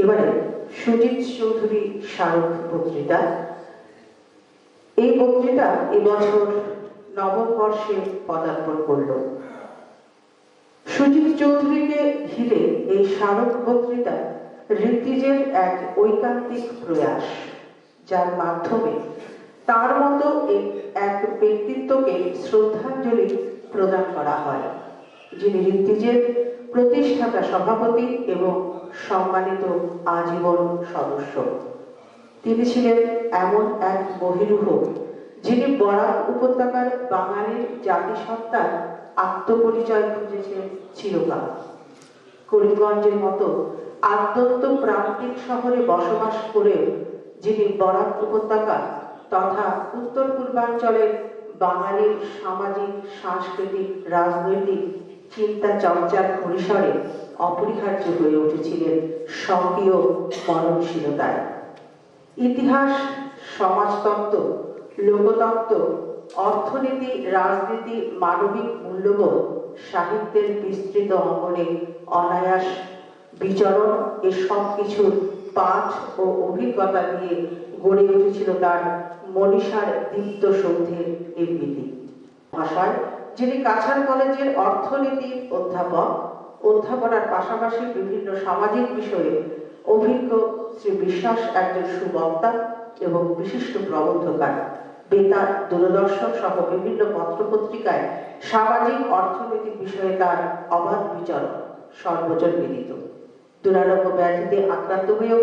এবারে সুজিত চৌধুরী স্মারক বক্তৃতা। এই বক্তৃতা এবছর নবম বর্ষে পদার্পণ করল। সুজিত চৌধুরীকে ঘিরে এই স্মারক বক্তৃতা ঋত্বিজের এক ঐকান্তিক প্রয়াস, যার মাধ্যমে তার মতো এক ব্যক্তিত্বকে শ্রদ্ধাঞ্জলি প্রদান করা হয়, যিনি ঋত্বিজের প্রতিষ্ঠাতা সভাপতি এবং সম্মানিত আজীবন সদস্য। তিনি ছিলেন এমন এক বহিরূহ, যিনি বরাক উপত্যকার বাঙালির জাতিসত্তার আত্মপরিচয় খুঁজেছেন চিরকাল। করিমগঞ্জের মতো আদ্যন্ত প্রান্তিক শহরে বসবাস করেও যিনি বরাক উপত্যকা তথা উত্তর পূর্বাঞ্চলের বাঙালির সামাজিক, সাংস্কৃতিক, রাজনৈতিক চিন্তা চর্চার পরিসরে অপরিহার্য হয়ে উঠেছিলেন স্বকীয় মননশীলতায়। ইতিহাস, সমাজতত্ত্ব, লোকতত্ত্ব, অর্থনীতি, রাজনীতি, মানবিক মূল্যবোধ, সাহিত্যের বিস্তৃত অঙ্গনে অনায়াস বিচরণ, এসব কিছুর পাঠ ও অভিজ্ঞতা দিয়ে গড়ে উঠেছিল তার মনীষার দীপ্ত সৌধের নির্মিতি। ভাষায় যিনি কাছাড় কলেজের অর্থনীতির অধ্যাপনার পাশাপাশি বিভিন্ন সামাজিক বিষয়ে অভিজ্ঞ শ্রী বিশ্বাস একজন সুবক্তা এবং বিশিষ্ট প্রবন্ধকার। বেতার, দূরদর্শন সহ বিভিন্ন পত্রপত্রিকায় সামাজিক অর্থনৈতিক বিষয়ে তার অবাধ বিচরণ সর্বজন বিদিত। দুরারোগ্য ব্যাধিতে আক্রান্ত হয়েও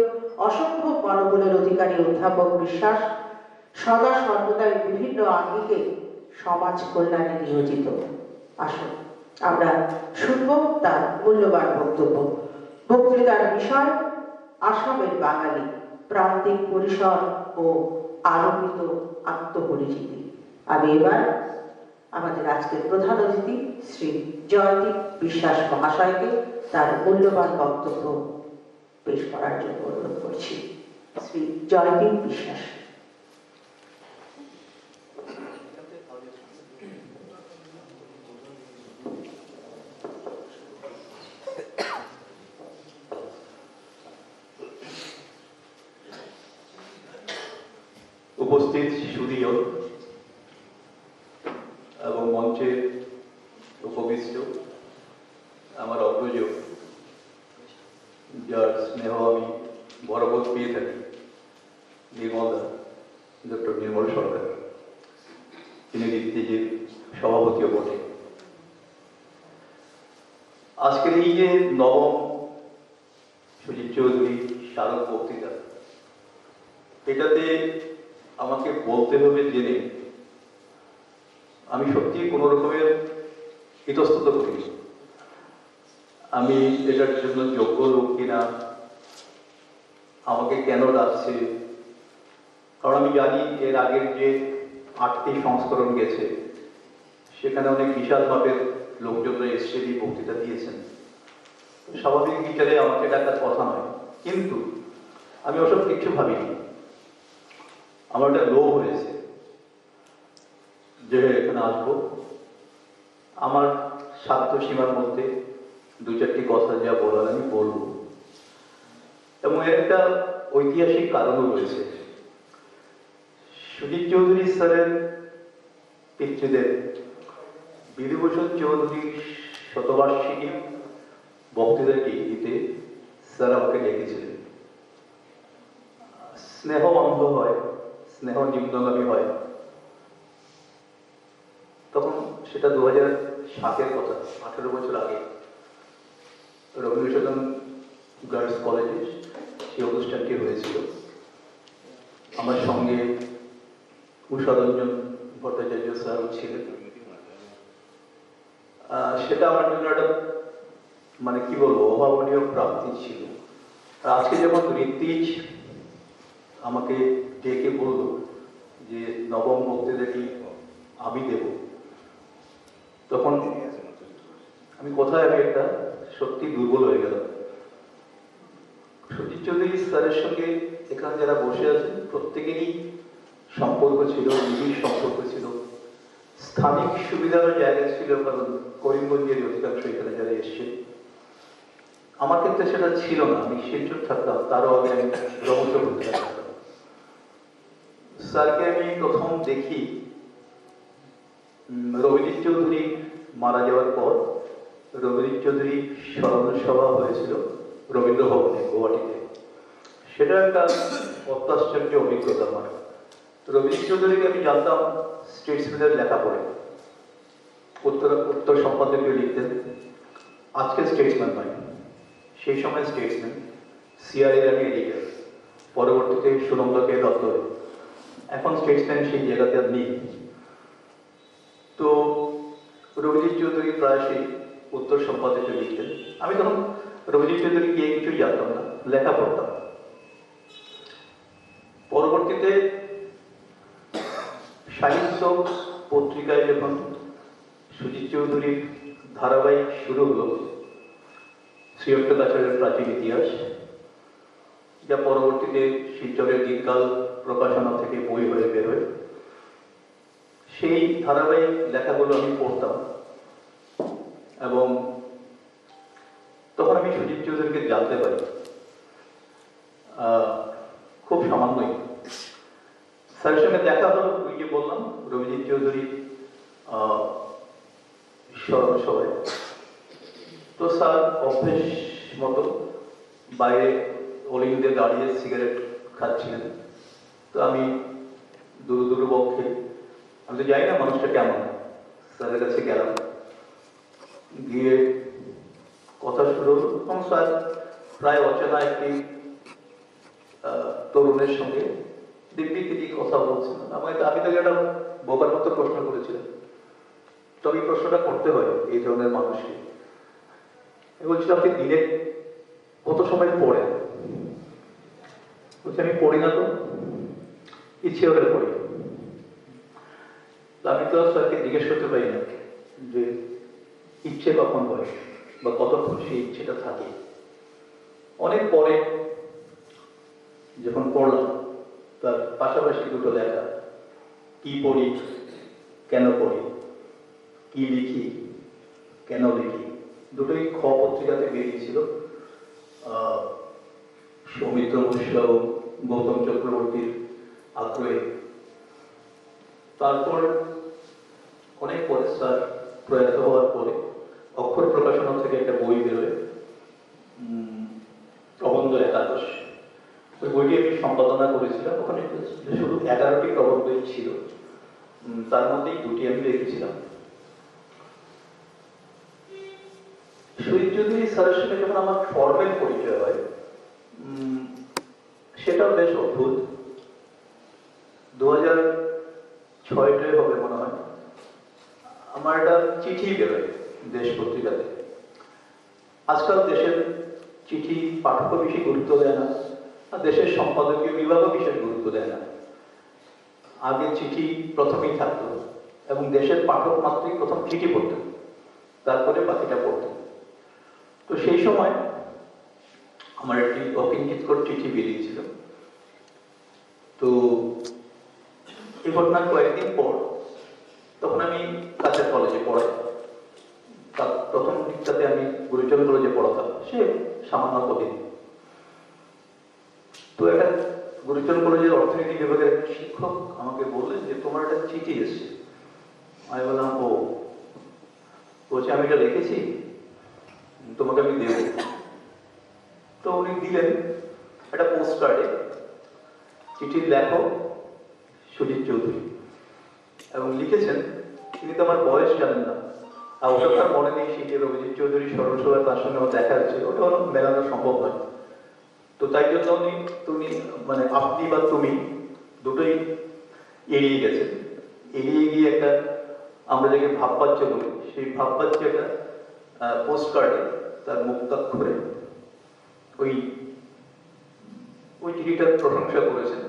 অসংখ্য মনোবলের অধিকারী অধ্যাপক বিশ্বাস সদা সর্বদাই বিভিন্ন আঙ্গিকে সমাজ কল্যাণে নিয়োজিত। আসুন আমরা শুনব তার মূল্যবান বক্তব্য। বক্তৃতার বিষয় আসামের বাঙালি, প্রান্তিক পরিসর ও আরোপিত আত্মপরিচিতি। আমি এবার আমাদের আজকের প্রধান অতিথি শ্রী জয়দীপ বিশ্বাস মহাশয়কে তার মূল্যবান বক্তব্য পেশ করার জন্য অনুরোধ করছি। শ্রী জয়দীপ বিশ্বাস। উপস্থিত সুদীয় এবং মঞ্চে উপবিষ্ট আমার অগ্রজ, যার স্নেহ আমি বরাবর পেয়ে থাকি, ডক্টর নির্মল সরকার, তিনি ঋত্বিজের সভাপতিও বটে। আজকের এই যে নবম সুজিত চৌধুরী স্মারক বক্তৃতা, এটাতে আমাকে বলতে হবে জেনে আমি সত্যি কোনো রকমের ইতস্তত করি। আমি এটার জন্য যোগ্য লোক কিনা, আমাকে কেন ডাকছে, কারণ আমি জানি এর আগের যে 8টি সংস্করণ গেছে সেখানে অনেক বিশাল মাপের লোকজনরা এসে এই বক্তৃতা দিয়েছেন। স্বাভাবিক বিচারে আমাকে ডাকার কথা নয়, কিন্তু আমি ওসব কিছু ভাবিনি। আমার একটা লোভ হয়েছে যে এখানে আসবো, আমার সাধ্য সীমার মধ্যে 2-4টি কথা যা বলার আমি বলবো। এবং এর একটা ঐতিহাসিক কারণও রয়েছে। সুজিত চৌধুরী স্যারের পিতৃদেব বিধুভূষণ চৌধুরীর শতবার্ষিকী বক্তৃতাটি দিতে স্যার আমাকে ডেকেছিলেন। স্নেহ অন্ধ হয়, স্নেহ নিম্নগামী হয়। তখন সেটা 2007-এর কথা, 18 বছর আগে রবীন্দ্রসদন গার্লস কলেজে সেই অনুষ্ঠানটি হয়েছিল। আমার সঙ্গে উষারঞ্জন ভট্টাচার্য স্যারও ছিলেন। সেটা আমার জন্য একটা মানে কি বলবো, অভাবনীয় প্রাপ্তি ছিল। আর আজকে যখন ঋত্বিজ আমাকে ডেকে বলল যে নবম বক্তৃতাটি আমি দেব, তখন আমি একটা সত্যি দুর্বল হয়ে গেলাম। সুজিত চৌধুরী স্যারের সঙ্গে এখানে যারা বসে আছেন প্রত্যেকেরই সম্পর্ক ছিল, নিবিড় সম্পর্ক ছিল, স্থানিক সুবিধারও জায়গা ছিল, কারণ করিমগঞ্জের অধিকাংশ এখানে যারা এসছে। আমার ক্ষেত্রে সেটা ছিল না, আমি শিলচর থাকতাম, তারও আগে আমি ব্রহ্মপুত্র পত্রিকা থাকতাম। স্যারকে আমি প্রথম দেখি রবিজিৎ চৌধুরী মারা যাওয়ার পর। রবিজিৎ চৌধুরী স্মরণ সভা হয়েছিল রবীন্দ্র ভবনে গুয়াহাটিতে। সেটা একটা অত্যাশ্চর্য অভিজ্ঞতা আমার। রবিজিৎ চৌধুরীকে আমি জানতাম স্টেটসম্যানের লেখা পড়ে, উত্তর সম্পাদকীয় লিখতেন। আজকে স্টেটসম্যান নয়, সেই সময় স্টেটসম্যান, সিআইএর আমি এডিটর, পরবর্তীতে সুনন্দকে দত্ত, এখন স্টেটসম্যান সেই জায়গাতে আর নেই। তো রবিজিৎ চৌধুরী প্রায়শই উত্তর সম্পাদকীয় লিখতেন। আমি তখন রবিজিৎ চৌধুরী গিয়ে কিছুই জানতাম না, লেখা পড়তাম। পরবর্তীতে সাহিত্য পত্রিকায় যখন সুজিত চৌধুরীর ধারাবাহিক শুরু হলো, শ্রীয়ত্তকাচারের প্রাচীন ইতিহাস, যা পরবর্তীতে শিলচরের দিনকাল প্রকাশনা থেকে বই হয়ে বেরোয়, সেই ধারাবাহিক লেখাগুলো আমি পড়তাম। এবং তখন আমি সুজিত চৌধুরীকে জানতে পারি খুব সামান্যই। স্যারের সঙ্গে দেখা হলো, ওই যে বললাম রবিজিৎ চৌধুরী স্মরণ সভায়। তো স্যার অভ্যেস মতো বাইরে অলিন্দে দাঁড়িয়ে সিগারেট খাচ্ছিলেন। তো আমি দুর্বক্ষে, আমি তো জানি না মানুষটা কেমন, স্যারের কাছে গেলাম, গিয়ে কথা শুরু হলো। এবং স্যার প্রায় অচেনা একটি তরুণের সঙ্গে দিব্যি তিনি কথা বলছিলেন। আমি তো একটা বোকার মতো প্রশ্ন করেছিলাম, তবে প্রশ্নটা করতে হয় এই ধরনের মানুষকে। বলছিল, আপনি দিনে কত সময় পড়েন? বলছি, আমি পড়ি না তো, ইচ্ছে হলে পড়ি। আমি তো স্যারকে জিজ্ঞেস করতে পারি না যে ইচ্ছে কখন হয় বা কতক্ষণ সেই ইচ্ছেটা থাকে। অনেক পরে যখন পড়লাম, তার পাশাপাশি দুটো লেখা, কি পড়ি, কেন পড়ি, কি লিখি, কেন লিখি, দুটোই খ পত্রিকাতে বেরিয়েছিল। সৌমিত্র বৈশ্য, গৌতম চক্রবর্তীর আগ্রহে। তারপর অনেক পরে স্যার প্রয়াত হওয়ার পরে অক্ষর প্রকাশনা থেকে একটা বই বেরোয়, প্রবন্ধ একাদশ। ওই বইটি আমি সম্পাদনা করেছিলাম। ওখানে শুধু 11টি প্রবন্ধই ছিল, তার মধ্যেই দুটি আমি লিখেছিলাম। সুজিত চৌধুরী স্যারের সঙ্গে যখন আমার ফর্মেল পরিচয় হয়, সেটাও বেশ অদ্ভুত। 2006 হবে মনে হয়, আমার একটা চিঠি বেরোয় দেশ পত্রিকাতে। আজকাল দেশের চিঠি পাঠক বেশি গুরুত্ব দেয় না, আর দেশের সম্পাদকীয় বিভাগও বিশেষ গুরুত্ব দেয় না। আগে চিঠি প্রথমেই থাকতো এবং দেশের পাঠক মাত্রই প্রথম চিঠি পড়তেন, তারপরে বাকিটা পড়তেন। তো সেই সময় আমার একটি অকিঞ্চিতকর চিঠি বেরিয়েছিল। তো এই ঘটনার কয়েকদিন পর, তখন আমি কাছের কলেজে পড়াই। তার প্রথম দিকটাতে আমি গুরুচরণ কলেজে পড়াতাম, সে সামান্য কদিন। তো একটা গুরুচরণ কলেজের অর্থনীতি বিভাগের শিক্ষক আমাকে বললেন যে তোমার একটা চিঠি এসছে। আমি বললাম, ও বলছে, আমি এটা লিখেছি, তোমাকে আমি দেব। তো উনি দিলেন একটা পোস্ট কার্ডে চিঠির লেখক সুজিত চৌধুরী, এবং লিখেছেন তিনি তো আমার বয়স জানেন না। আর ওটা তার মনে নেই সেই যে রবিজিৎ চৌধুরী স্মরণ সভায় তার সঙ্গে আমার দেখা হয়েছে, ওটা হলো মেলানো সম্ভব নয়। তো তাই জন্য তুমি মানে আপনি বা তুমি দুটোই এড়িয়ে গেছেন। এড়িয়ে গিয়ে একটা, আমরা যাকে ভাববাচ্য বলি, সেই ভাববাচ্য একটা পোস্ট কার্ডে তার মুক্তাক্ষরে ওই চিঠিটার প্রশংসা করেছেন।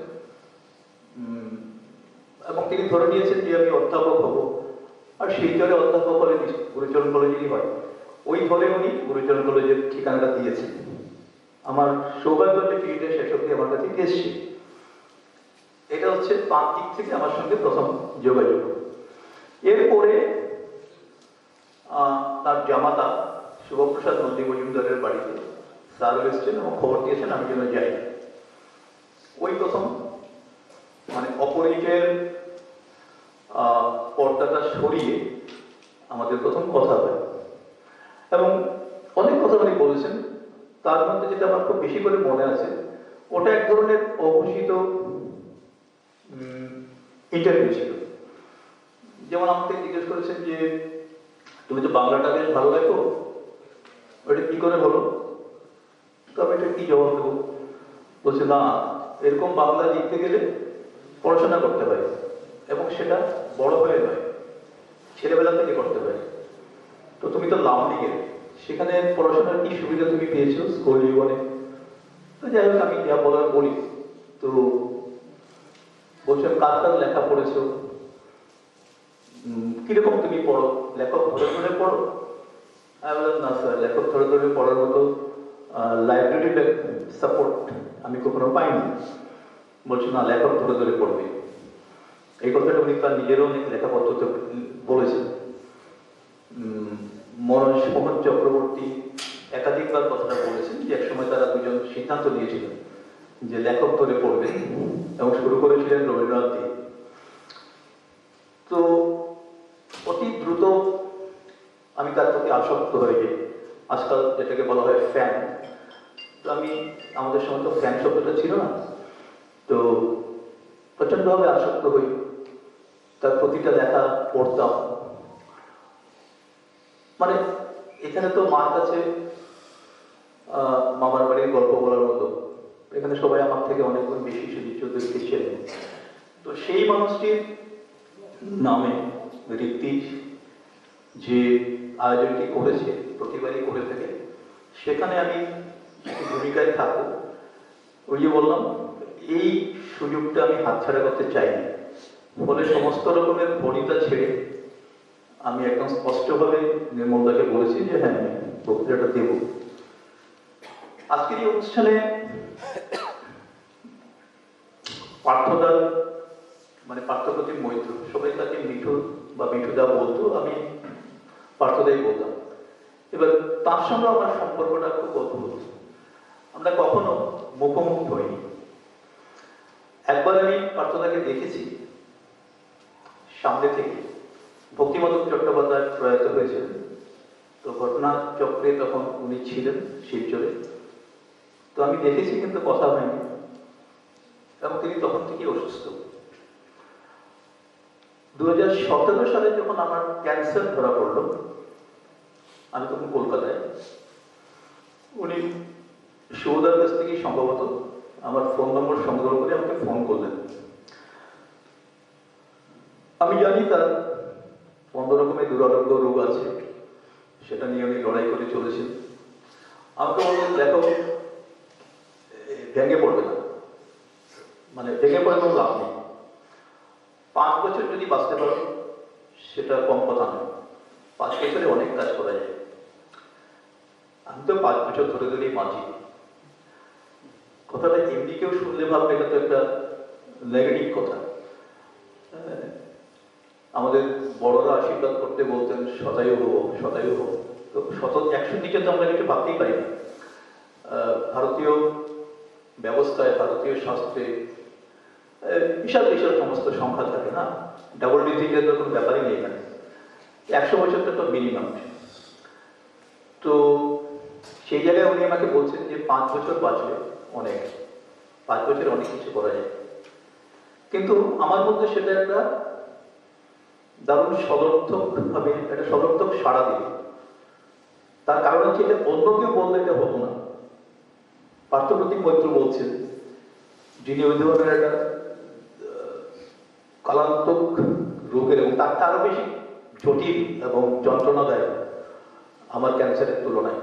এবং তিনি ধরে নিয়েছেন যে আমি অধ্যাপক হব, আর সেই দলে অধ্যাপক হলে গুরুচরণ কলেজেরই হয়। ওই ধরে উনি গুরুচরণ কলেজের ঠিকানাটা দিয়েছেন। আমার সৌভাগ্য যে চিঠিটা শেষ অব্দি আমার কাছে এসছে। এটা হচ্ছে পাঁচ দিক থেকে আমার সঙ্গে প্রথম যোগাযোগ। এরপরে তার জামাতা শুভপ্রসাদ নন্দী মজুমদারের বাড়িতে স্যারও এসেছেন এবং খবর দিয়েছেন আমি যেন যাই। ওই প্রথম মানে অপরিচয়ের পর্দাটা সরিয়ে আমাদের প্রথম কথা হয় এবং অনেক কথা উনি বলেছেন। তার মধ্যে যেটা আমার খুব বেশি করে মনে আছে, ওটা এক ধরনের অঘোষিত ইন্টারভিউ ছিল। যেমন আমাকে জিজ্ঞেস করেছেন যে তুমি তো বাংলাটা বেশ ভালো লেখো, ওটা কি করে বলো? তো আমি এটা কি জবাব দেবো? বলছে না, এরকম বাংলা লিখতে গেলে পড়াশোনা করতে হয় এবং সেটা বড় হয়ে নয়, ছেলেবেলা থেকে করতে হয়। তো তুমি তো লামডিংয়ের, সেখানে পড়াশোনার কি সুবিধা তুমি পেয়েছো স্কুল জীবনে? তো যাই হোক আমি যা বলার বলি। তো বলছে কার কার লেখা পড়েছো, কিরকম তুমি পড়ো, লেখক ধরে ধরে পড়ো? আমি বললাম না স্যার, লেখক ধরে ধরে পড়ার মতো লাইব্রেরি সাপোর্ট আমি কখনো পাইনি। বলছে না, লেখক ধরে ধরে পড়বে। এই কথাটা উনি তার নিজেরও অনেক লেখাপত্রতে বলেছেন। মনোজ মোহন চক্রবর্তী একাধিকবার কথাটা বলেছেন যে একসময় তারা দুজন সিদ্ধান্ত নিয়েছিলেন যে লেখক ধরে পড়বে এবং শুরু করেছিলেন রবীন্দ্রনাথ দিয়ে। তো অতি দ্রুত আমি তার প্রতি আসক্ত হয়ে যাই, আজকাল যেটাকে বলা হয় ফ্যান। তো আমি, আমাদের সময় তো ফ্যান শব্দটা ছিল না, তো প্রচন্ডভাবে আসক্ত হই, তার প্রতিটা লেখা পড়তাম। মানে এখানে তো মার কাছে মামার বাড়ির গল্প বলার মতো, এখানে সবাই আমার থেকে অনেক গুণ বেশি সুদীপ চৌধুরীকে ছিলেন। তো সেই মানুষটির নামে ঋত্বিজ যে আয়োজনটি করেছে, প্রতিবারই করে থাকে, সেখানে আমি ভূমিকায় থাকবো। ওই যে বললাম, এই সুযোগটা আমি হাতছাড়া করতে চাইনি। ফলে সমস্ত রকমের ভনিতা ছেড়ে আমি একদম স্পষ্টভাবে নির্মলদাকে বলেছি যে হ্যাঁ আমি বক্তৃতাটা দেব। আজকের এই অনুষ্ঠানে পার্থদা মানে পার্থপ্রতিম মৈত্র, সবাই তাকে মিঠু বা মিঠুদা বলতো, আমি পার্থদাই বলতাম। এবার তার সঙ্গে আমার সম্পর্কটা খুব অদ্ভুত, আমরা কখনো মুখোমুখি হইনি। একবার আমি পার্থদাকে দেখেছি সামনে থেকে, ভক্তিমাধব চট্টোপাধ্যায় প্রয়াত হয়েছিলেন, তো ঘটনা চক্রে তখন উনি ছিলেন শিলচরে। তো আমি দেখেছি কিন্তু কথা হয়নি এবং তিনি তখন থেকেই অসুস্থ। 2017 সালে যখন আমার ক্যান্সার ধরা পড়লো, আমি তখন কলকাতায়, উনি সৌদার কাছ থেকেই সম্ভবত আমার ফোন নম্বর সংগ্রহ করে আমাকে ফোন করলেন। আমি জানি তার 15 রকমের দুরারোগ্য রোগ আছে, সেটা নিয়ে উনি লড়াই করে চলেছেন। আমাকে বললেন দেখো, ভেঙে পড়বে না, মানে ভেঙে পড়ে কোনো লাভ নেই। 5 বছর যদি বাঁচতে পারো সেটা কম কথা নয়, 5 বছরে অনেক কাজ করা যায়। আমি তো 5 বছর ধরে ধরেই বাঁচি। কথাটা এমনি কেউ শুনলে ভাববে এটা তো একটা নেগেটিভ কথা। আমাদের বড়রা আশীর্বাদ করতে বলতেন শতায়ু হব, শতায়ু হব। তো 100 নিচে তো আমরা কিছু ভাবতেই পারি না। ভারতীয় ব্যবস্থায়, ভারতীয় শাস্ত্রে বিশাল বিশাল সমস্ত সংখ্যা থাকে না, ডাবল ডিজিটের তো কোনো ব্যাপারই নেই এখানে। 100 বছরটা তো মিনিমাম। তো সেই জায়গায় উনি আমাকে বলছেন যে 5 বছর বাঁচলে অনেক, 5 বছরে অনেক কিছু করা যায়। কিন্তু আমার মধ্যে সেটা একটা দারুণ সদর্থক ভাবে, একটা সদর্থক সাড়া দিল। তার কারণ হচ্ছে এটা অন্য কেউ বললে এটা হতো না। পার্থপ্রতিম মৈত্র বলছেন, যিনি ওই ধরনের একটা কালান্তক রোগের এবং তার আরো বেশি জটিল এবং যন্ত্রণাদায়ক আমার ক্যান্সারের তুলনায়।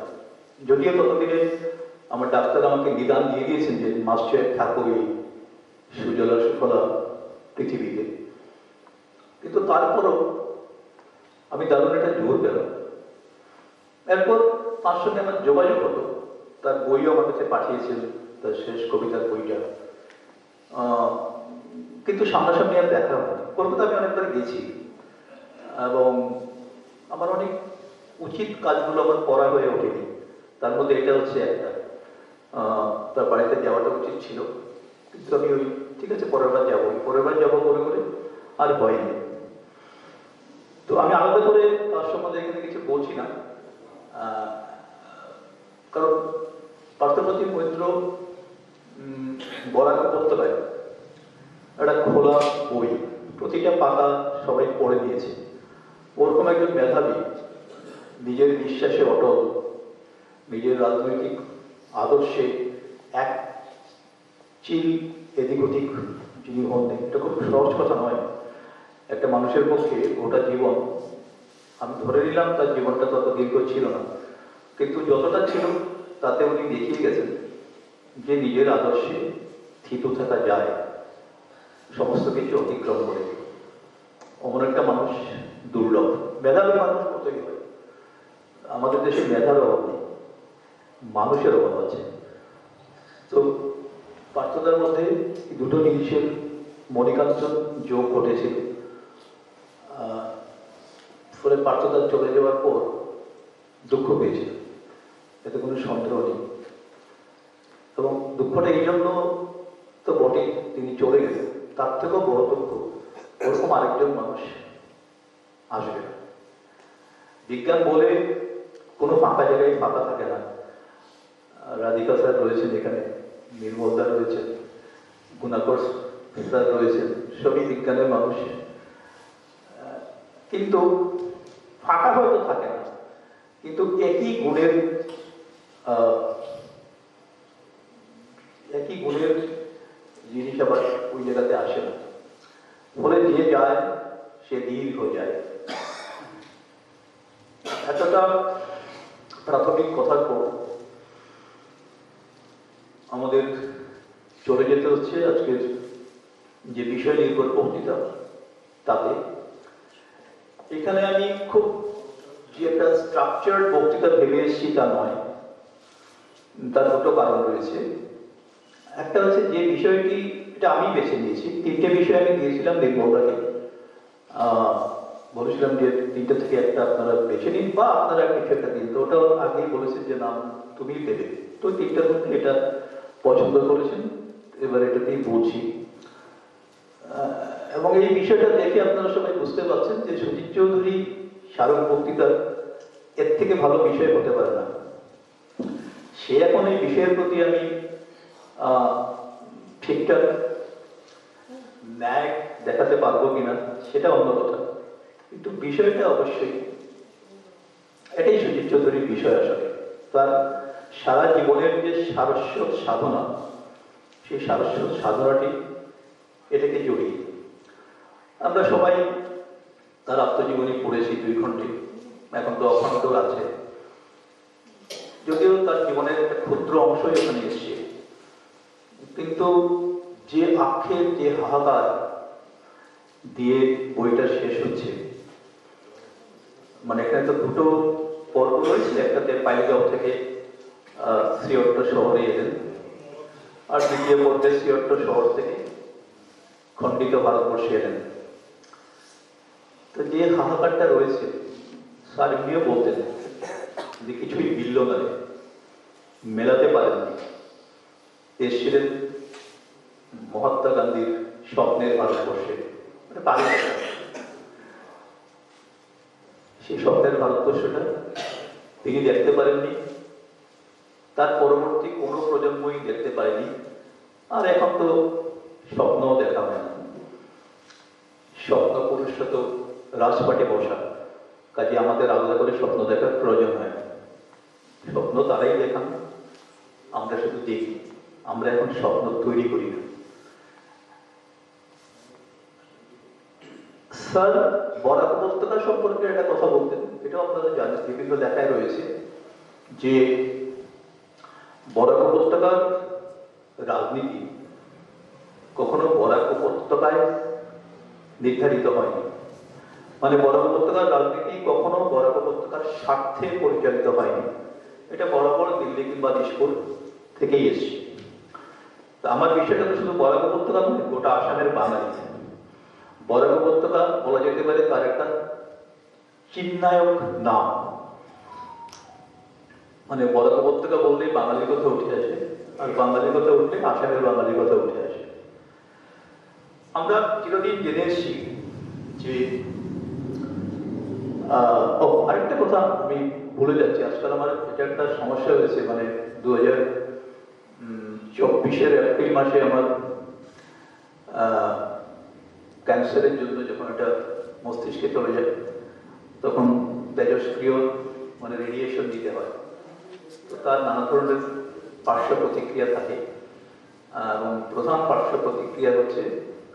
যদিও ততদিনে আমার ডাক্তার আমাকে নিদান দিয়ে দিয়েছেন যে মাস 6 থাকো এই সুজলা সুফলা পৃথিবীতে, কিন্তু তারপরও আমি দারুণ একটা জোর পেলাম। এরপর তার সঙ্গে আমার যোগাযোগ হতো, তার বইও আমার কাছে পাঠিয়েছেন, তার শেষ কবিতার বইটা, কিন্তু সামনাসামনি আর দেখা হয়নি। কলকাতা আমি অনেকবার গেছি এবং আমার অনেক উচিত কাজগুলো আমার করা হয়ে ওঠেনি, তার মধ্যে এটা হচ্ছে একটা। তার বাড়িতে যাওয়াটা উচিত ছিল, কিন্তু আমি ওই ঠিক আছে পরের বার যাবো করে করে আর হয়নি। তো আমি আলাদা করে তার সম্বন্ধে এখানে কিছু বলছি না, কারণ পার্থপ্রতিম মৈত্র বরাক উপত্যকায় একটা খোলা বই, প্রতিটা পাতা সবাই পড়ে নিয়েছে। ওরকম একজন মেধাবী, নিজের বিশ্বাসে অটল, নিজের রাজনৈতিক আদর্শে এক চিল এদিক ওদিক যিনি হন, এটা খুব সহজ কথা নয় একটা মানুষের পক্ষে। গোটা জীবন, আমি ধরে নিলাম তার জীবনটা তত দীর্ঘ ছিল না, কিন্তু যতটা ছিল তাতে উনি দেখিয়ে গেছেন যে নিজের আদর্শে স্থিত থাকা যায় সমস্ত কিছু অতিক্রম করে। অমন একটা মানুষ দুর্লভ, মেধাবী মানুষ কতই হয়। আমাদের দেশে মেধার অভাব নেই, মানুষের অভাব আছে। তো পার্থদার মধ্যে দুটো জিনিসের মণিকাঞ্চন যোগ ঘটেছিল। ফলে পার্থদার চলে যাওয়ার পর দুঃখ পেয়েছিল, এতে কোনো সন্দেহ নেই। এবং দুঃখটা এই জন্য তো বটেই, তিনি চলে গেলেন, তার থেকেও বড় দুঃখ ওরকম আরেকজন মানুষ আসবে না। বিজ্ঞান বলে কোনো ফাঁকা জায়গায় ফাঁকা থাকে না। রাধিকা স্যার রয়েছেন এখানে, নির্মল দা রয়েছেন, গুণাকর স্যার রয়েছেন, সবই বিজ্ঞানের মানুষ। কিন্তু ফাঁকা হয়তো থাকে না, কিন্তু একই গুণের জিনিস আবার ওই জায়গাতে আসে না। ফলে যে যায় সে দীর্ঘ যায়। এতটা প্রাথমিক কথার পর আমাদের চলে যেতে হচ্ছে আজকের যে বিষয় নির্ভর বক্তৃতা তাতে। এখানে আমি খুব যে একটা স্ট্রাকচার্ড বক্তৃতা ভেবে এসেছি তা নয়, তার দুটো কারণ রয়েছে। একটা হচ্ছে যে বিষয়টি, এটা আমি বেছে নিয়েছি, তিনটে বিষয় আমি দিয়েছিলাম নির্মলদাকে, বলেছিলাম যে তিনটে থেকে একটা আপনারা বেছে নিন বা আপনারা কিছু একটা দিন। তো ওটাও আগেই বলেছেন যে নাম তুমি দেবে, তো তিনটার মধ্যে এটা পছন্দ করেছেন, এবার এটা দিয়ে বলছি। এবং এই বিষয়টা দেখে আপনারা সবাই বুঝতে পারছেন যে সুজিত চৌধুরী স্মারক বক্তৃতার এর থেকে ভালো বিষয় হতে পারে না। সে এখন এই বিষয়ের প্রতি আমি ঠিকঠাক ন্যায় দেখাতে পারবো কিনা সেটা অন্য কথা, কিন্তু বিষয়টা অবশ্যই এটাই সুজিত চৌধুরীর বিষয়। আসলে তার সারা জীবনের যে সারস্বত সাধনা, সেই সারস্বত সাধনাটি এটাকে জড়িয়ে। আমরা সবাই তার আত্মজীবনী পড়েছি 2 খণ্ডে, এখন তো অখণ্ড আছে, যদিও তার জীবনের একটা ক্ষুদ্র অংশই ওখানে এসছে, কিন্তু যে আক্ষেপ, যে হাহাকার দিয়ে বইটা শেষ হচ্ছে, মানে এখানে তো দুটো পর্ব রয়েছে, একটাতে পাইলগাঁও থেকে শ্রীহট্ট শহরে এলেন, আর দ্বিতীয় পর্বে শ্রীহট্ট শহর থেকে খণ্ডিত ভারতবর্ষে এলেন। তো যে হাহাকারটা রয়েছে, স্যার এমনিও বলতেন যে কিছুই মিলল না, মেলাতে পারেননি। এসেছিলেন মহাত্মা গান্ধীর স্বপ্নের ভারতবর্ষে, মানে পারেন সেই স্বপ্নের ভারতবর্ষটা তিনি দেখতে পারেননি, তার পরবর্তী কোনো প্রজন্মই দেখতে পারেনি, আর এখন তো স্বপ্নও দেখা হয় না। স্বপ্ন পুরুষ তো রাজপাটে বসা, কাজে আমাদের আলাদা করে স্বপ্ন দেখার প্রয়োজন হয় না। স্বপ্ন তারাই দেখান, আমরা শুধু দেখি, আমরা এখন স্বপ্ন তৈরি করি না। স্যার বরাক উপত্যকা সম্পর্কে একটা কথা বলতেন, এটাও আপনারা জানেন, বিভিন্ন লেখায় রয়েছে যে বরাক উপত্যকার রাজনীতি কখনো বরাক উপত্যকায় নির্ধারিত হয়নি। মানে বরাক উপত্যকার রাজনীতি কখনো বরাক উপত্যকার স্বার্থে পরিচালিত হয়নি, এটা বরাবর দিল্লি কিংবা দিশপুর থেকেই এসছে। আমার বিষয়টা তো শুধু বরাক উপত্যকা নয়, গোটা আসামের বাঙালি। বরাক উপত্যকা বলা যেতে পারে তার একটা চিন্নায়ক নাম, মানে বরাক উপত্যকা বললেই বাঙালির কথা উঠে আসে, আর বাঙালির কথা উঠলে আসামের বাঙালির কথা উঠে আসে। আমরা চিরদিন জেনে এসেছি যে আরেকটা কথা আমি ভুলে যাচ্ছি, আজকাল আমার এটা একটা সমস্যা হয়েছে, মানে 2024 এপ্রিল মাসে আমার ক্যান্সারের জন্য যখন এটা মস্তিষ্কে চলে যায় তখন তেজস্ক্রিয় মানে রেডিয়েশন দিতে হয়। তো তার নানা ধরনের পার্শ্ব প্রতিক্রিয়া থাকে, এবং প্রধান পার্শ্ব প্রতিক্রিয়া হচ্ছে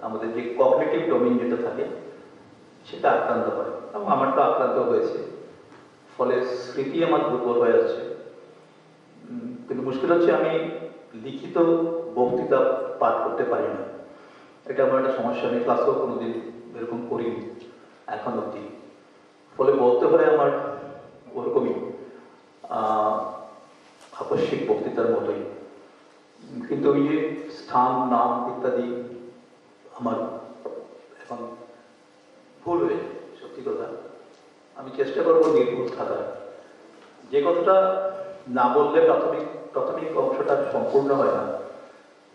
আমাদের যে কগনিটিভ ডোমেইন যেটা থাকে সেটা আক্রান্ত হয়, এবং আমারটা আক্রান্ত হয়েছে। ফলে স্মৃতি আমার দুর্বল হয়ে যাচ্ছে। কিন্তু মুশকিল হচ্ছে আমি লিখিত বক্তৃতা পাঠ করতে পারি না, এটা আমার একটা সমস্যা। আমি ক্লাসেও কোনোদিন এরকম করিনি এখন অব্দি। ফলে বলতে হয় আমার ওরকমই আকস্মিক বক্তৃতার মতোই। কিন্তু ওই যে স্থান, নাম ইত্যাদি আমার এখন ভুল হয়ে, সত্যি কথা। আমি চেষ্টা করবো নির্ভুল থাকার। যে কথাটা না বললে প্রাথমিক অংশটা সম্পূর্ণ হয় না,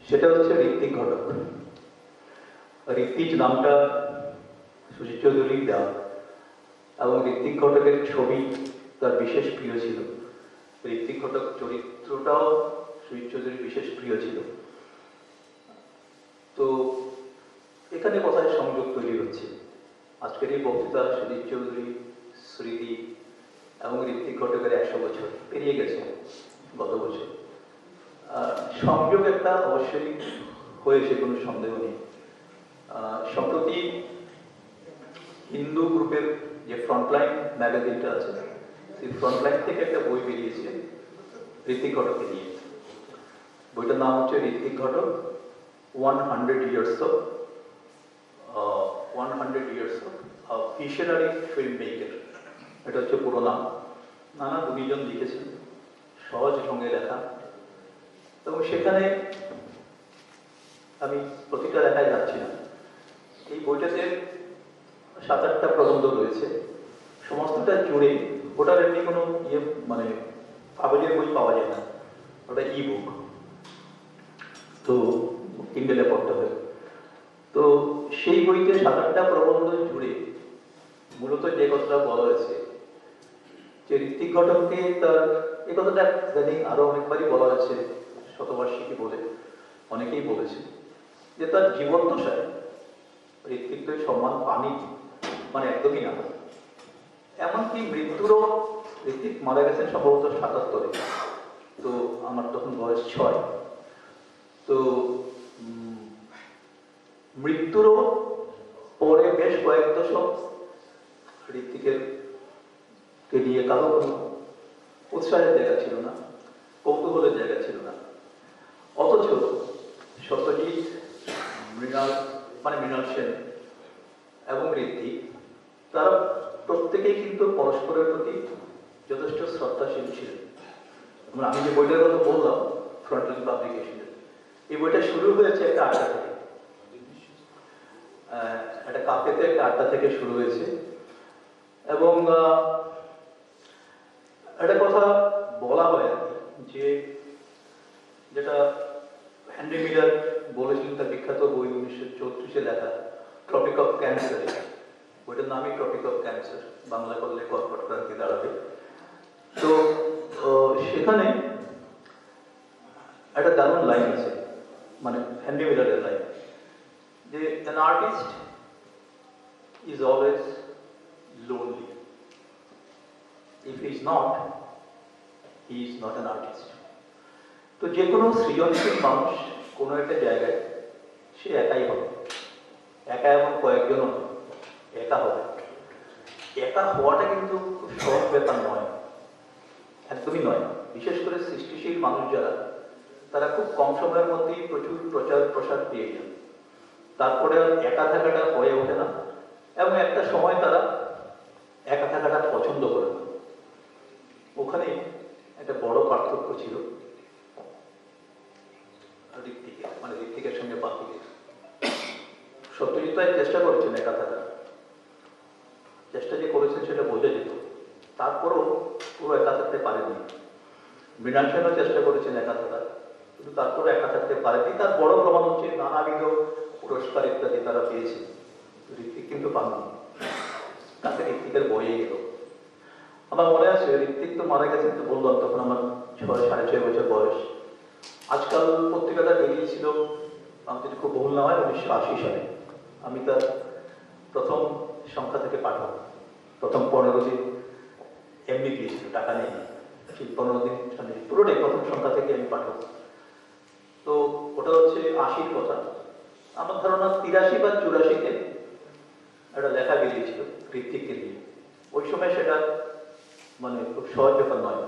সেটা হচ্ছে ঋত্বিক ঘটক। ঋত্বিজ নামটা সুজিত চৌধুরীর দেওয়া, এবং ঋত্বিক ঘটকের ছবি তার বিশেষ প্রিয় ছিল। ঋত্বিক ঘটক চরিত্রটাও সুজিত চৌধুরীর বিশেষ প্রিয় ছিল। তো এখানে কথায় সংযোগ তৈরি হচ্ছে। আজকের এই বক্তৃতা সুজিত চৌধুরী, স্মৃতি এবং ঋত্বিক ঘটকের 100 বছর পেরিয়ে গেছে গত বছর। সংযোগ একটা অবশ্যই হয়েছে, কোনো সন্দেহ নেই। সম্প্রতি হিন্দু গ্রুপের যে ফ্রন্টলাইন ম্যাগাজিনটা আছে, সেই ফ্রন্টলাইন থেকে একটা বই বেরিয়েছে ঋত্বিক ঘটককে নিয়ে। বইটার নাম হচ্ছে Ritwik Ghatak 100 years of visionary filmmaker। এটা হচ্ছে পুরো নাম। নানা গুণীজন লিখেছেন, সহজ ঢঙে লেখা, এবং সেখানে আমি প্রতিটা লেখায় যাচ্ছি না। এই বইটাতে 7-8টা প্রবন্ধ রয়েছে, সমস্তটা জুড়ে। ওটার এমনি কোনো মানে কাগজের বই পাওয়া যায় না, ওটা ই বুক, তো কিন্ডেলে পড়তে হবে। তো সেই বইতে 7-8টা প্রবন্ধ জুড়ে মূলত যে কথাটা বলা হয়েছে যে ঋত্বিক ঘটককে তার, এই কথাটা জানি আরো অনেকবারই বলা হয়েছে, শতবার্ষিকী বলে অনেকেই বলেছে, যে তার জীবন দশায় ঋত্বিক তো সম্মান পানি, মানে একদমই না। এমনকি মৃত্যুরও, ঋত্বিক মারা গেছেন সম্ভবত 77-এ, তো আমার তখন বয়স 6। তো মৃত্যুরও পরে বেশ কয়েক দশক ঋত্বিকের কে নিয়ে কারো কোনো উৎসাহের জায়গা ছিল না, কৌতূহলের জায়গা ছিল না। অথচ সত্যজিৎ, মৃণাল সেন এবং ঋত্বিক, তারা প্রত্যেকেই কিন্তু পরস্পরের প্রতি যথেষ্ট শ্রদ্ধাশীল ছিলেন। আমি যে বইটার কথা বললাম ফ্রন্টলাইন পাবলিকেশনের, এই বইটা শুরু হয়েছে একটা 8টা থেকে, একটা কাফেতে একটা 8টা থেকে শুরু হয়েছে। এবং একটা কথা বলা হয় যে, যেটা হেনরি মিলার বলেছিলেন তার বিখ্যাত বই 1934-এ লেখা ট্রপিক অফ ক্যান্সার, বইটার নামই ট্রপিক অফ ক্যান্সার, বাংলা করলে কর্কট ক্রান্তি দাঁড়াবে। তো সেখানে একটা দারুণ লাইন আছে, মানে হেনরি মিলারের লাইন, যে an artist is always lonely. If he is not, he is not an artist. তো যে কোনো সৃজনশীল মানুষ কোনো একটা জায়গায় সে একাই হবে, একা এবং কয়েকজন একা হবে। একা হওয়াটা কিন্তু খুব সহজ ব্যাপার নয়, একদমই নয়। বিশেষ করে সৃষ্টিশীল মানুষ যারা, তারা খুব কম সময়ের মধ্যেই প্রচুর প্রচার প্রসার পেয়ে যান, তারপরে একা থাকাটা হয়ে ওঠে না, এবং একটা সময় তারা একা থাকাটা পছন্দ করে না। ওখানে একটা বড় পার্থক্য ছিল ঋত্বিকের, মানে ঋত্বিকের সঙ্গে বাকিদের। সত্যজিৎ রায় চেষ্টা করেছেন একা থাকার, চেষ্টা যে করেছেন সেটা বোঝা যেত, তারপরও পুরো একা থাকতে পারেননি। মৃণাল সেনও চেষ্টা করেছেন একা থাকার, কিন্তু তারপরে একা থাকতে পারেনি। তার বড় প্রমাণ হচ্ছে নানাবিধ পুরস্কার ইত্যাদি তারা পেয়েছে, ঋত্বিক কিন্তু পাননি। তাকে ঋত্বিকের বইয়ে গেল। আমার মনে আছে ঋত্বিক তো মারা গেছেন, তো বললাম তখন আমার 6.5 বছর বয়স। আজকাল পত্রিকাটা বেরিয়েছিল, আমি যদি খুব ভুল না হয় 1980 সালে। আমি তার প্রথম সংখ্যা থেকে পাঠাবো। প্রথম 15 দিন এমনি দিয়েছিল, টাকা নেই, ঠিক 15 দিন পুরোটাই প্রথম সংখ্যা থেকে আমি পাঠাবো। তো ওটা হচ্ছে 80-র কথা। আমার ধারণা 83 বা 84-তে একটা লেখা বেরিয়েছিল ঋত্বিককে নিয়ে। ওই সময় সেটা মানে খুব সহজ ব্যাপার নয়।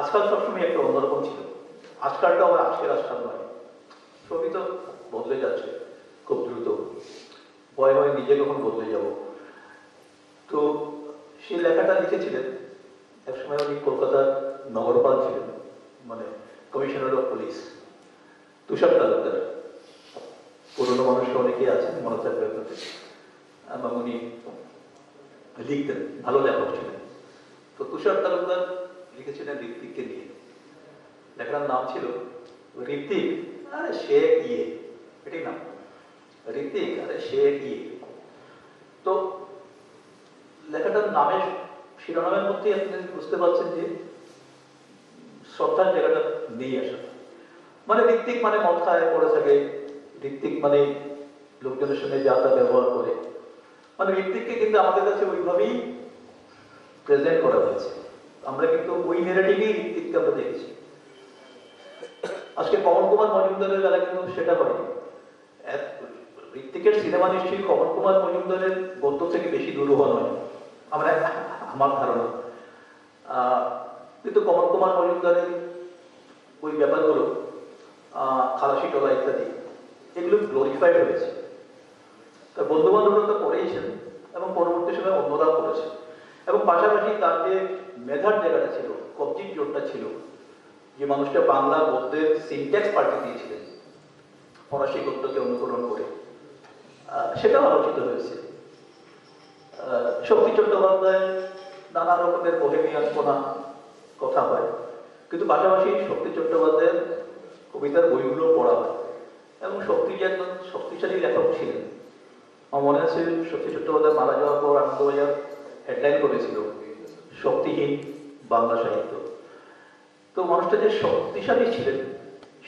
আজকাল সবসময় একটা অন্যরকম ছিল। আজকালটা আবার আজকের আজকাল নয়। ছবি তো বদলে যাচ্ছে খুব দ্রুত, ভয় ভয় নিজে কখন বদলে যাব। তো সেই লেখাটা লিখেছিলেন একসময় উনি কলকাতার নগরপাল ছিলেন, মানে কমিশনার অফ পুলিশ, তুষার তালুকদার। পুরনো মানুষরা অনেকেই আছেন, মনে থাকবে আপনাদের। এবং উনি লিখতেন, ভালো লেখক ছিলেন। তো তুষার তালুকদার লিখেছিলেন ঋত্বিককে নিয়ে। লেখাটার নাম ছিল ঋত্বিক আরে সে ইয়ে, এটাই নাম, ঋত্বিক আরে সে ইয়ে। তো লেখাটার নামের শিরোনামের মধ্যে আপনি বুঝতে পারছেন যে শ্রদ্ধার জায়গাটা নেই আসা। মানে ঋত্বিক মানে মদ খায় পড়ে থাকে, ঋত্বিক মানে লোকজনের সঙ্গে যা তা ব্যবহার করে, মানে ঋত্বিককে কিন্তু আমাদের কাছে ওইভাবেই প্রেজেন্ট করা হয়েছে। আমরা কিন্তু ওই নেগেটিভই ঋত্বিককে আমরা দেখেছি। আজকে কমল কুমার মজুমদারের বেলা কিন্তু সেটা হয়নি। ঋত্বিকের সিনেমা নিশ্চয়ই কমল কুমার মজুমদারের গদ্য থেকে বেশি দুরূহ নয়, আমার ধারণা। কিন্তু কমল কুমার মজুমদারের ওই ব্যাপারগুলো, খালাসি টোলা ইত্যাদি, এগুলো গ্লোরিফাইড হয়েছে। তার বন্ধু বান্ধবরা তো করেইছেন এবং পরবর্তী সময় অন্যরাও করেছে। এবং পাশাপাশি তার যে মেধার জায়গাটা ছিল, কবজির জোরটা ছিল, যে মানুষটা বাংলা গদ্যের সিনট্যাক্স পাল্টে দিয়েছিলেন ফরাসি গদ্যকে অনুকরণ করে, সেটাও আলোচিত হয়েছে। শক্তি চট্টোপাধ্যায় নানা রকমের বোহেমিয়ানপনা কথা হয়, কিন্তু পাশাপাশি শক্তি চট্টোপাধ্যায়ের কবিতার বইগুলো পড়া হয়। এবং শক্তি যে একজন শক্তিশালী লেখক ছিলেন। আমার মনে আছে শক্তি চট্টোপাধ্যায় মারা যাওয়ার পর আনন্দবাজার হেডলাইন করেছিল শক্তিহীন বাংলা সাহিত্য। তো মানুষটা যে শক্তিশালী ছিলেন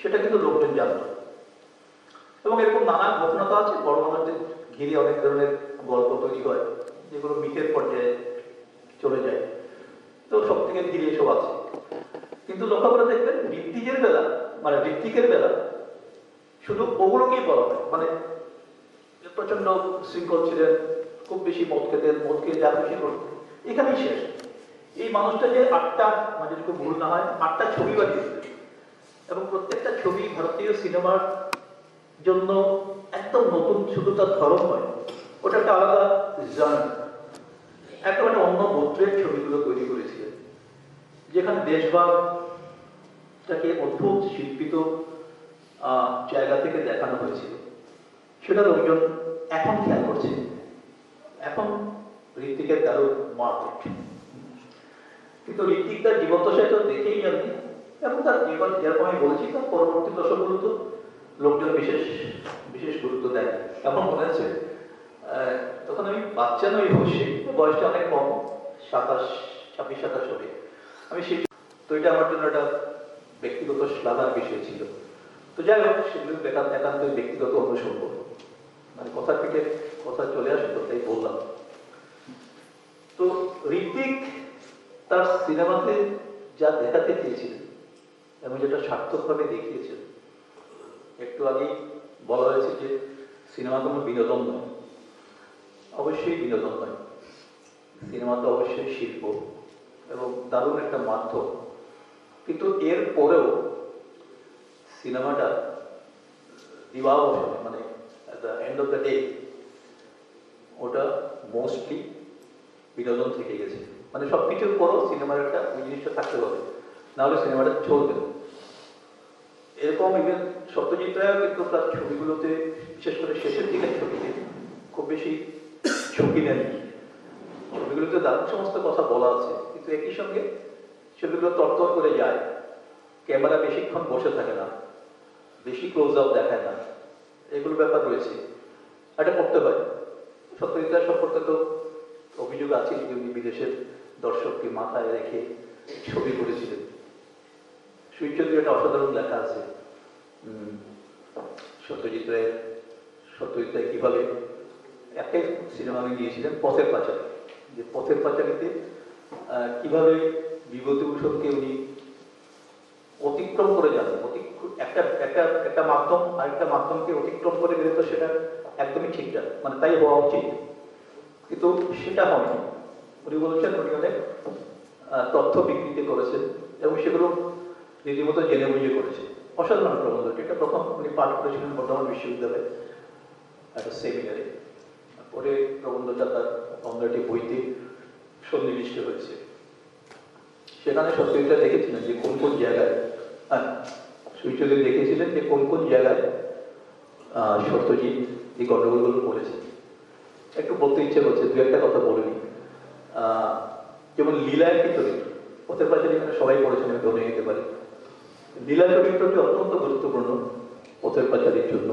সেটা কিন্তু লোকজন জানত। এবং এরকম নানা ঘটনা তো আছে, বড় মানুষদের ঘিরে অনেক ধরনের গল্প তৈরি হয় যেগুলো মিথের পর্যায়ে চলে যায়। তো সব থেকে ঘিরে এসব আছে। কিন্তু লক্ষ্য করে দেখবেন ঋত্বিকের বেলা শুধু ওগুলোকেই বলা হয়। মানে প্রচন্ড শৃঙ্খল ছিলেন, খুব বেশি মদ খেতেন, মদ খেয়ে যা খুশি করতেন, এখানেই শেষ। এই মানুষটা যে 8টা, মানে যদি ভুল না হয় 8টা ছবি বানিয়েছিলেন, এবং প্রত্যেকটা ছবি ভারতীয় সিনেমার জন্য একদম নতুন, শুধু তার ধরন নয়, ওটা একটা আলাদা জার্নি, একেবারে অন্য গোত্রের ছবিগুলো তৈরি করেছিলেন, যেখানে দেশভাবটাকে অদ্ভুত শিল্পিত জায়গা থেকে দেখানো হয়েছিল। সেটা লোকজন এখন খেয়াল করছে। এখন ঋত্বিকের কারো মার্কেট, কিন্তু ঋত্বিক তার জীবদ্দশায় তো দেখেই যাননি। এবং তার জীবন, যেরকম আমি বলেছি, তার পরবর্তী দশকগুলো তো লোকজন বিশেষ বিশেষ গুরুত্ব দেয়। এমন মনে আছে তখন আমি বাচ্চা নই অবশ্যই, বয়সটা অনেক কম, 26-27 হবে। আমি সেই, তো এটা আমার জন্য একটা ব্যক্তিগত শ্লাঘার বিষয় ছিল। তো যাই হোক, সেগুলো একান্ত ব্যক্তিগত অনুসর্গ, মানে কথা থেকে কথা চলে আসে, তো তাই বললাম। তো ঋত্বিক তার সিনেমাতে যা দেখাতে চেয়েছিলেন এবং যেটা সার্থকভাবে দেখিয়েছেন, একটু আগেই বলা হয়েছে যে সিনেমা কোনো বিনোদন নয়। অবশ্যই বিনোদন নয়, সিনেমা তো অবশ্যই শিল্প এবং দারুণ একটা মাধ্যম। কিন্তু এর পরেও সিনেমাটা বিবাহ, মানে at the end of the day ওটা মোস্টলি বিনোদন থেকে গেছে। মানে সবকিছুর পরও সিনেমার একটা ওই জিনিসটা থাকতে হবে, নাহলে সিনেমাটা চলবে। এরকম ইভেন সত্যজিৎ রায়ও কিন্তু তার ছবিগুলোতে, বিশেষ করে শেষের দিকের ছবিতে, খুব বেশি ঝুঁকি নেননি। ছবিগুলোতে দারুণ সমস্ত কথা বলা আছে, কিন্তু একই সঙ্গে ছবিগুলো তরতর করে যায়, ক্যামেরা বেশিক্ষণ বসে থাকে না, বেশি ক্লোজ আপ দেখায় না, এগুলো ব্যাপার রয়েছে, এটা করতে হয়। সত্যজিৎ সম্পর্কে তো অভিযোগ আছে যে উনি বিদেশের দর্শককে মাথায় রেখে ছবি করেছিলেন। সুইট চৌধুরী একটা অসাধারণ লেখা আছে সত্যজিৎ রায় কিভাবে একটাই সিনেমা আমি দিয়েছিলেন পথের পাঁচালী, যে পথের পাঁচালীতে কিভাবে বিভূতিভূষণকে উনি অতিক্রম করে যান, একটা একটা একটা মাধ্যম আরেকটা মাধ্যমকে অতিক্রম করে গেলে তো সেটা একদমই ঠিক না, মানে তাই হওয়া উচিত, কিন্তু সেটা হয়নি। উনি বলেছেন উনি অনেক তথ্য বিকৃতি করেছেন এবং সেগুলো রীতিমতো জেনে বুঝে করেছেন। অসাধারণ প্রবন্ধ, এটা প্রথম উনি পাঠ করেছিলেন বর্ধমান বিশ্ববিদ্যালয়ে একটা সেমিনারে, পরে প্রবন্ধটা তার অন্যটি বইতে সন্নিবিষ্ট হয়েছে। সেখানে সত্যজিৎ দেখেছিলেন যে কোন কোন জায়গায় সুইট চৌধুরী দেখেছিলেন যে কোন কোন জায়গায় সত্যজিৎ এই গন্ডগোলগুলো করেছে। একটু বলতে ইচ্ছে করছে, দু একটা কথা বলে নিই। যেমন লীলায় কি চরিত্র, পথের পাঁচালী এখানে সবাই পড়েছেন, আমি ধরে নিতে পারি। লীলা চরিত্রটি অত্যন্ত গুরুত্বপূর্ণ পথের পাঁচালীর জন্য,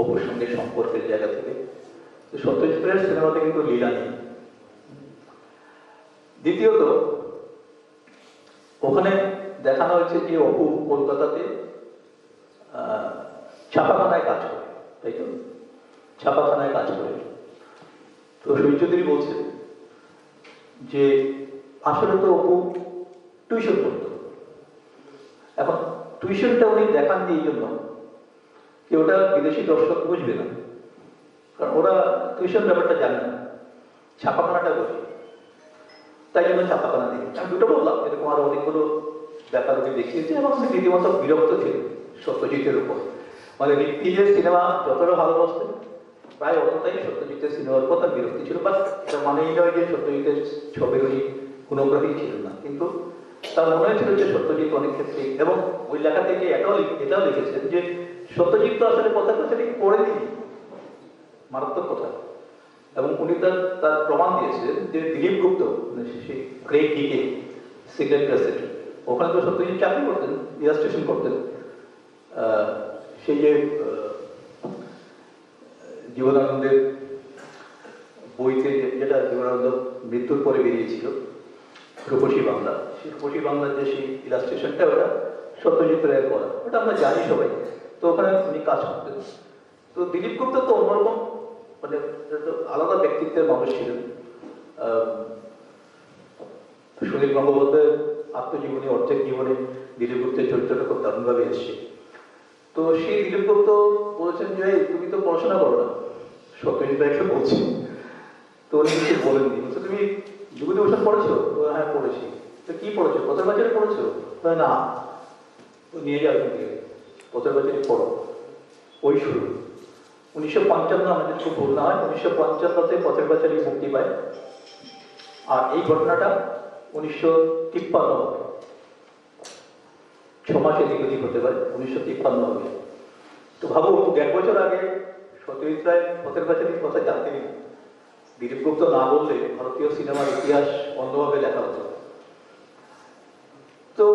অপুর সঙ্গে সম্পর্কের জায়গা থেকে। সত্যজিৎ রায়ের সিনেমাতে কিন্তু লীলা নেই। দ্বিতীয়ত, ওখানে দেখানো হয়েছে যে অপু কলকাতাতে ছাপাখানায় কাজ করে, তাই তো? ছাপাখানায় কাজ করে। তো সুইট চৌধুরী বলছেন যে আসলে তো অপু টিউশন করতো। এখন টিউশনটা উনি দেখাননি এই জন্য যে ওটা বিদেশি দর্শক বুঝবে না, কারণ ওরা টিউশন ব্যাপারটা জানে না, ছাপাখানাটা বুঝে, তাই জন্য ছাপাখানা দিই। আমি দুটো বললাম, এরকম আরো অনেকগুলো ব্যাপার উনি দেখিয়েছে এবং উনি রীতিমতো বিরক্ত ছিলেন সত্যজিতের উপর। মানে ঋত্বিজের সিনেমা যতটা ভালোবাসতেন, প্রায় অতটাই সত্যজিতের সিনেমার উপর তার বিরক্তি ছিল। বাট এটা মানেই নয় যে সত্যজিতের ছবির উনি গুণগ্রাহী ছিলেন না, কিন্তু তার মনে হয়েছিল যে সত্যজিৎ অনেক ক্ষেত্রে, এবং ওই লেখা থেকে এটাও লিখেছেন যে সত্যজিৎ তো আসলে পথের পাঁচালী পড়েনি, মারাত্মক কথা। এবং উনি তার প্রমাণ দিয়েছিলেন যে দিলীপ গুপ্ত, সেই গ্রেট ডিকে সিক্রেট ক্যাসেট, ওখানে তো সত্যজিৎ চাকরি করতেন, ইলাস্ট্রেশন করতেন। সেই যে জীবনানন্দের বইতে, যেটা জীবনানন্দ মৃত্যুর পরে বেরিয়েছিল, রূপসী বাংলা, সেই রূপসী বাংলার যে সেই ইলাস্ট্রেশনটা, ওটা সত্যজিৎ রায়ের করা, ওটা আমরা জানি সবাই। তো ওখানে উনি কাজ করতেন। তো দিলীপ গুপ্ত তো অন্যরকম, মানে আলাদা ব্যক্তিত্বের মানুষ ছিলেন। সুনীল গঙ্গোপাধ্যায়ের আত্মজীবনী অর্ধেক জীবনে দিলীপ গুপ্তের চরিত্রটা খুব দারুণভাবে এসছে। তো সেই দিলীপ গুপ্ত বলেছেন যে তুমি তো পড়াশোনা করো না, সত্যজিৎ রায়কে বলছি। তো উনি কিছু বলেননি, তুমি বিভূতিভূষণ পড়েছো? হ্যাঁ পড়েছি। তো কি পড়েছো? পথের পাঁচালী পড়েছো? না। নিয়ে যাও তুমি, পথের পাঁচালী পড়ো। ওই শুরু 1955, আমাদের খুব ভুল না হয়, 1955-তে পথের পাঁচালী মুক্তি পায়। আর এই ঘটনাটা 1953 হবে, 6 মাস এদিক ওদিক হতে পারে, 1953 হবে। তো ভাবো 1.5 বছর আগে সত্যজিৎ রায় পথের পাঁচালীর কথা জানতেন না। দিলীপ গুপ্ত না বললে ভারতীয় সিনেমার ইতিহাস অন্যভাবে লেখা হতো। তো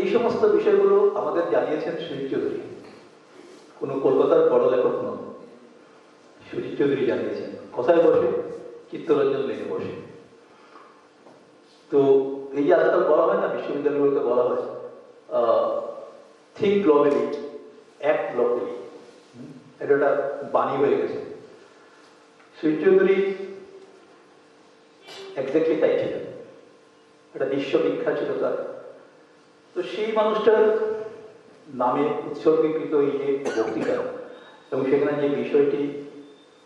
এই সমস্ত বিষয়গুলো আমাদের জানিয়েছেন সুজিত চৌধুরী, কোনো কলকাতার বড় লেখক নন, সুজিত চৌধুরী জানিয়েছেন। কোথায় বসে? চিত্তরঞ্জন লেনে বসে। তো এই যে আজকাল বলা হয় না, বিশ্ববিদ্যালয়গুলোতে বলা হয় থিঙ্ক গ্লোবালি, অ্যাক্ট লোকালি, এটা একটা বাণী হয়ে গেছে। সুজিত চৌধুরী এক্স্যাক্টলি তাই ছিলেন, এটা বিশ্ববিখ্যাত ছিল তার। তো সেই মানুষটার নামে উৎসর্গীকৃত এই যে বক্তৃতা এবং সেখানে যে বিষয়টি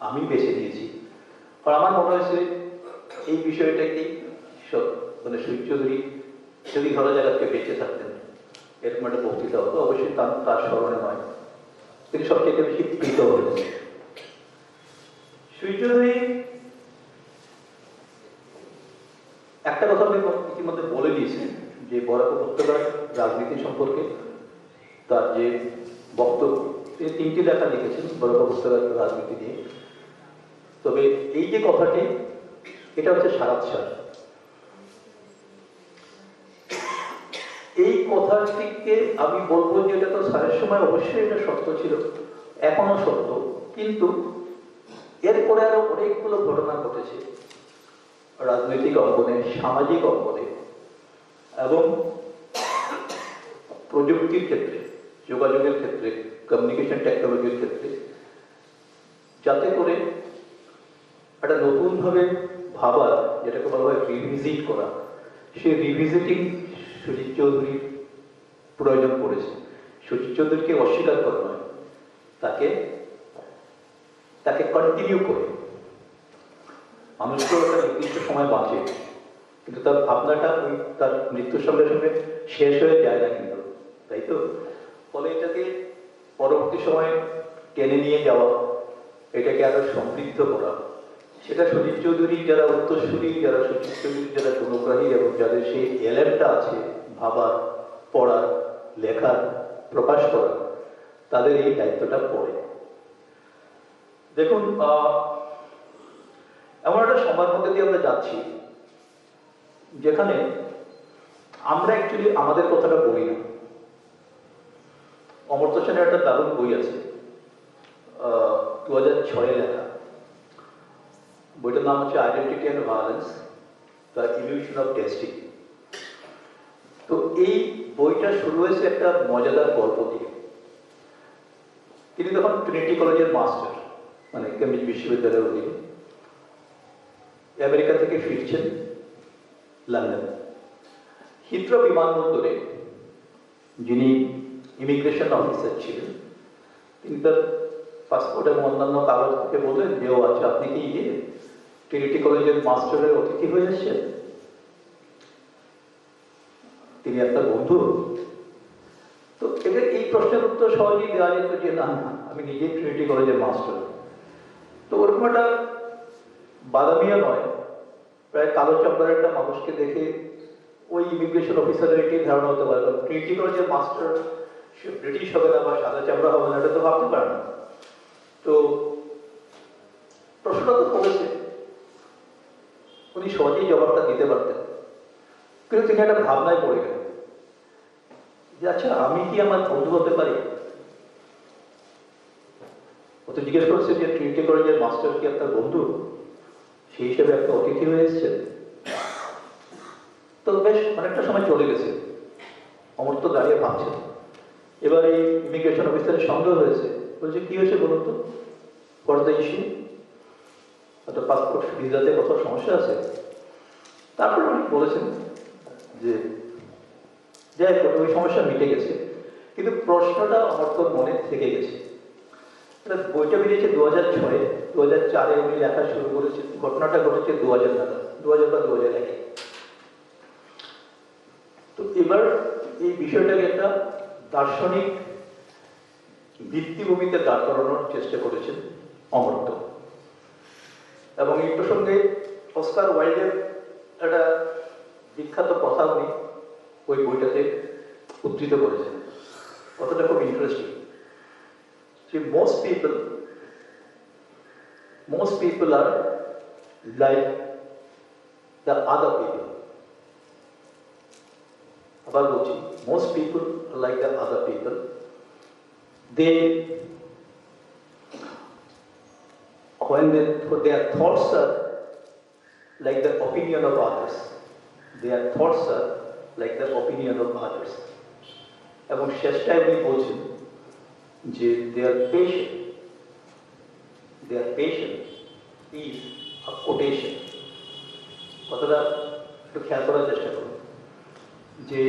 আমি বেছে নিয়েছি, আর আমার মনে হয়েছে এই বিষয়টাকেই মানে সুজিত চৌধুরী যদি ধরা যাক আজকে বেঁচে থাকতেন, এরকম একটা বক্তৃতা হতো, অবশ্যই তার স্মরণে নয়, তিনি সবচেয়ে বেশি প্রীত হলেন। সুজিত চৌধুরী একটা কথা আমি ইতিমধ্যে বলে দিয়েছেন যে বরাক উপত্যকার রাজনীতি সম্পর্কে তার যে বক্তব্য, তিনি 3টি লেখা লিখেছেন বরাক উপত্যকার রাজনীতি নিয়ে। তবে এই যে কথাটি, এটা হচ্ছে সারাৎসার। এই কথাটিকে আমি বলবো যে এটা তো স্যারের সময় অবশ্যই এটা সত্য ছিল, এখনো সত্য, কিন্তু এরপরে আরো অনেকগুলো ঘটনা ঘটেছে রাজনৈতিক অঙ্গনে, সামাজিক অঙ্গনে এবং প্রযুক্তির ক্ষেত্রে, যোগাযোগের ক্ষেত্রে, কমিউনিকেশন টেকনোলজির ক্ষেত্রে, যাতে করে একটা নতুনভাবে ভাবার, যেটাকে বলা হয় রিভিজিট করা, সেই রিভিজিটিং সুজিত চৌধুরীর প্রয়োজন পড়েছে। সুজিত চৌধুরীকে অস্বীকার করা নয়, তাকে তাকে কন্টিনিউ করে। মানুষ তো একটা নির্দিষ্ট সময় বাঁচে, কিন্তু তার ভাবনাটা ওই তার মৃত্যুর সঙ্গে সঙ্গে শেষ হয়ে যায় না কিন্তু, তাই তো? ফলে এটাকে পরবর্তী সময় টেনে নিয়ে যাওয়া, এটাকে আরো সমৃদ্ধ করা, সেটা সুজিত চৌধুরী যারা উত্তরসূরি, যারা সুজিত চৌধুরী যারা গুণগ্রাহী এবং যাদের সেই এলেনটা আছে ভাবার, পড়ার, লেখার, প্রকাশ করার, তাদের এই দায়িত্বটা পড়ে। দেখুন, এমন একটা সময়ের মধ্যে দিয়ে আমরা যাচ্ছি যেখানে আমরা অ্যাকচুয়ালি আমাদের কথাটা বলি না। অমর্ত্য সেনের একটা দারুণ বই আছে, 2006 লেখা, বইটার নাম হচ্ছে identity and violence, the illusion of destiny. তো এই বইটা শুরু হয়েছে একটা মজাদার গল্প দিয়ে। তিনি তখন ট্রিনিটি কলেজের মাস্টার, মানে কেমব্রিজ বিশ্ববিদ্যালয়ের অধীনে, আমেরিকা থেকে ফিরছেন লন্ডন। হিথ্রো বিমানবন্দরে যিনি ইমিগ্রেশন অফিসার ছিলেন, তিনি তার পাসপোর্ট এবং অন্যান্য কাগজ থেকে বললেন যে, ও আচ্ছা, আপনি কি ট্রিনিটি কলেজের মাস্টারের অতিথি হয়ে যাচ্ছেন? তিনি একটা বন্ধু। তো এদের এই প্রশ্নের উত্তর সহজেই দেওয়া যেত যে, না না, আমি নিজেই ট্রিনিটি কলেজের মাস্টার। তো ওরকম একটা বাদামিয়া নয়, প্রায় কালো চামড়ার একটা মানুষকে দেখে ওই ইমিগ্রেশন অফিসারের একটি ধারণা হতে পারে, ট্রিনিটি কলেজের মাস্টার সে ব্রিটিশ হবে না বা সাদা চামড়া হবে না, এটা তো ভাবতে পারে না। তো প্রশ্নটা তো করেছে, উনি সহজেই জবাবটা দিতে পারতেন, কিন্তু তিনি একটা ভাবনায় পড়ে গেলেন যে, আচ্ছা, আমি কি আমার বন্ধু হতে পারি? ও তো জিজ্ঞেস করছে যে, ট্রিনিটি কলেজের মাস্টার কি আপনার বন্ধু? সেই হিসেবে একটা অতিথি হয়ে এসেছেন। তো বেশ অনেকটা সময় চলে গেছে, অমর্ত্য দাঁড়িয়ে ভাবছেন। এবার এই ইমিগ্রেশন অফিসারের সন্দেহ হয়েছে, বলছে, কি হয়েছে বলুন তো, হোয়াট দ্য ইস্যু? হয়তো পাসপোর্ট ভিসাতে কত সমস্যা আছে। তারপর উনি বলেছেন যে, যাই হোক, ওই সমস্যা মিটে গেছে, কিন্তু প্রশ্নটা অমর্ত্যর মনে থেকে গেছে। বইটা বেরিয়েছে 2006, 2004 উনি লেখা শুরু করেছে, ঘটনাটা ঘটেছে 2000 নাগাদ, 2000 বা 2001। তো এবার এই বিষয়টাকে একটা দার্শনিক ভিত্তিভূমিতে দাঁড় করানোর চেষ্টা করেছেন অমর্ত্য। এবং এই প্রসঙ্গে অস্কার ওয়াইল্ডের একটা বিখ্যাত কথা উনি ওই বইটাতে উদ্ধৃত করেছেন। কথাটা খুব interesting. Most people are like the other people. About most people are like the other people. Their thoughts are like the opinion of others. Their thoughts are like the opinion of others. এবং শেষটায় উনি বলছেন যে, their patient is a quotation. কথাটা একটু খেয়াল করার চেষ্টা করুন যে,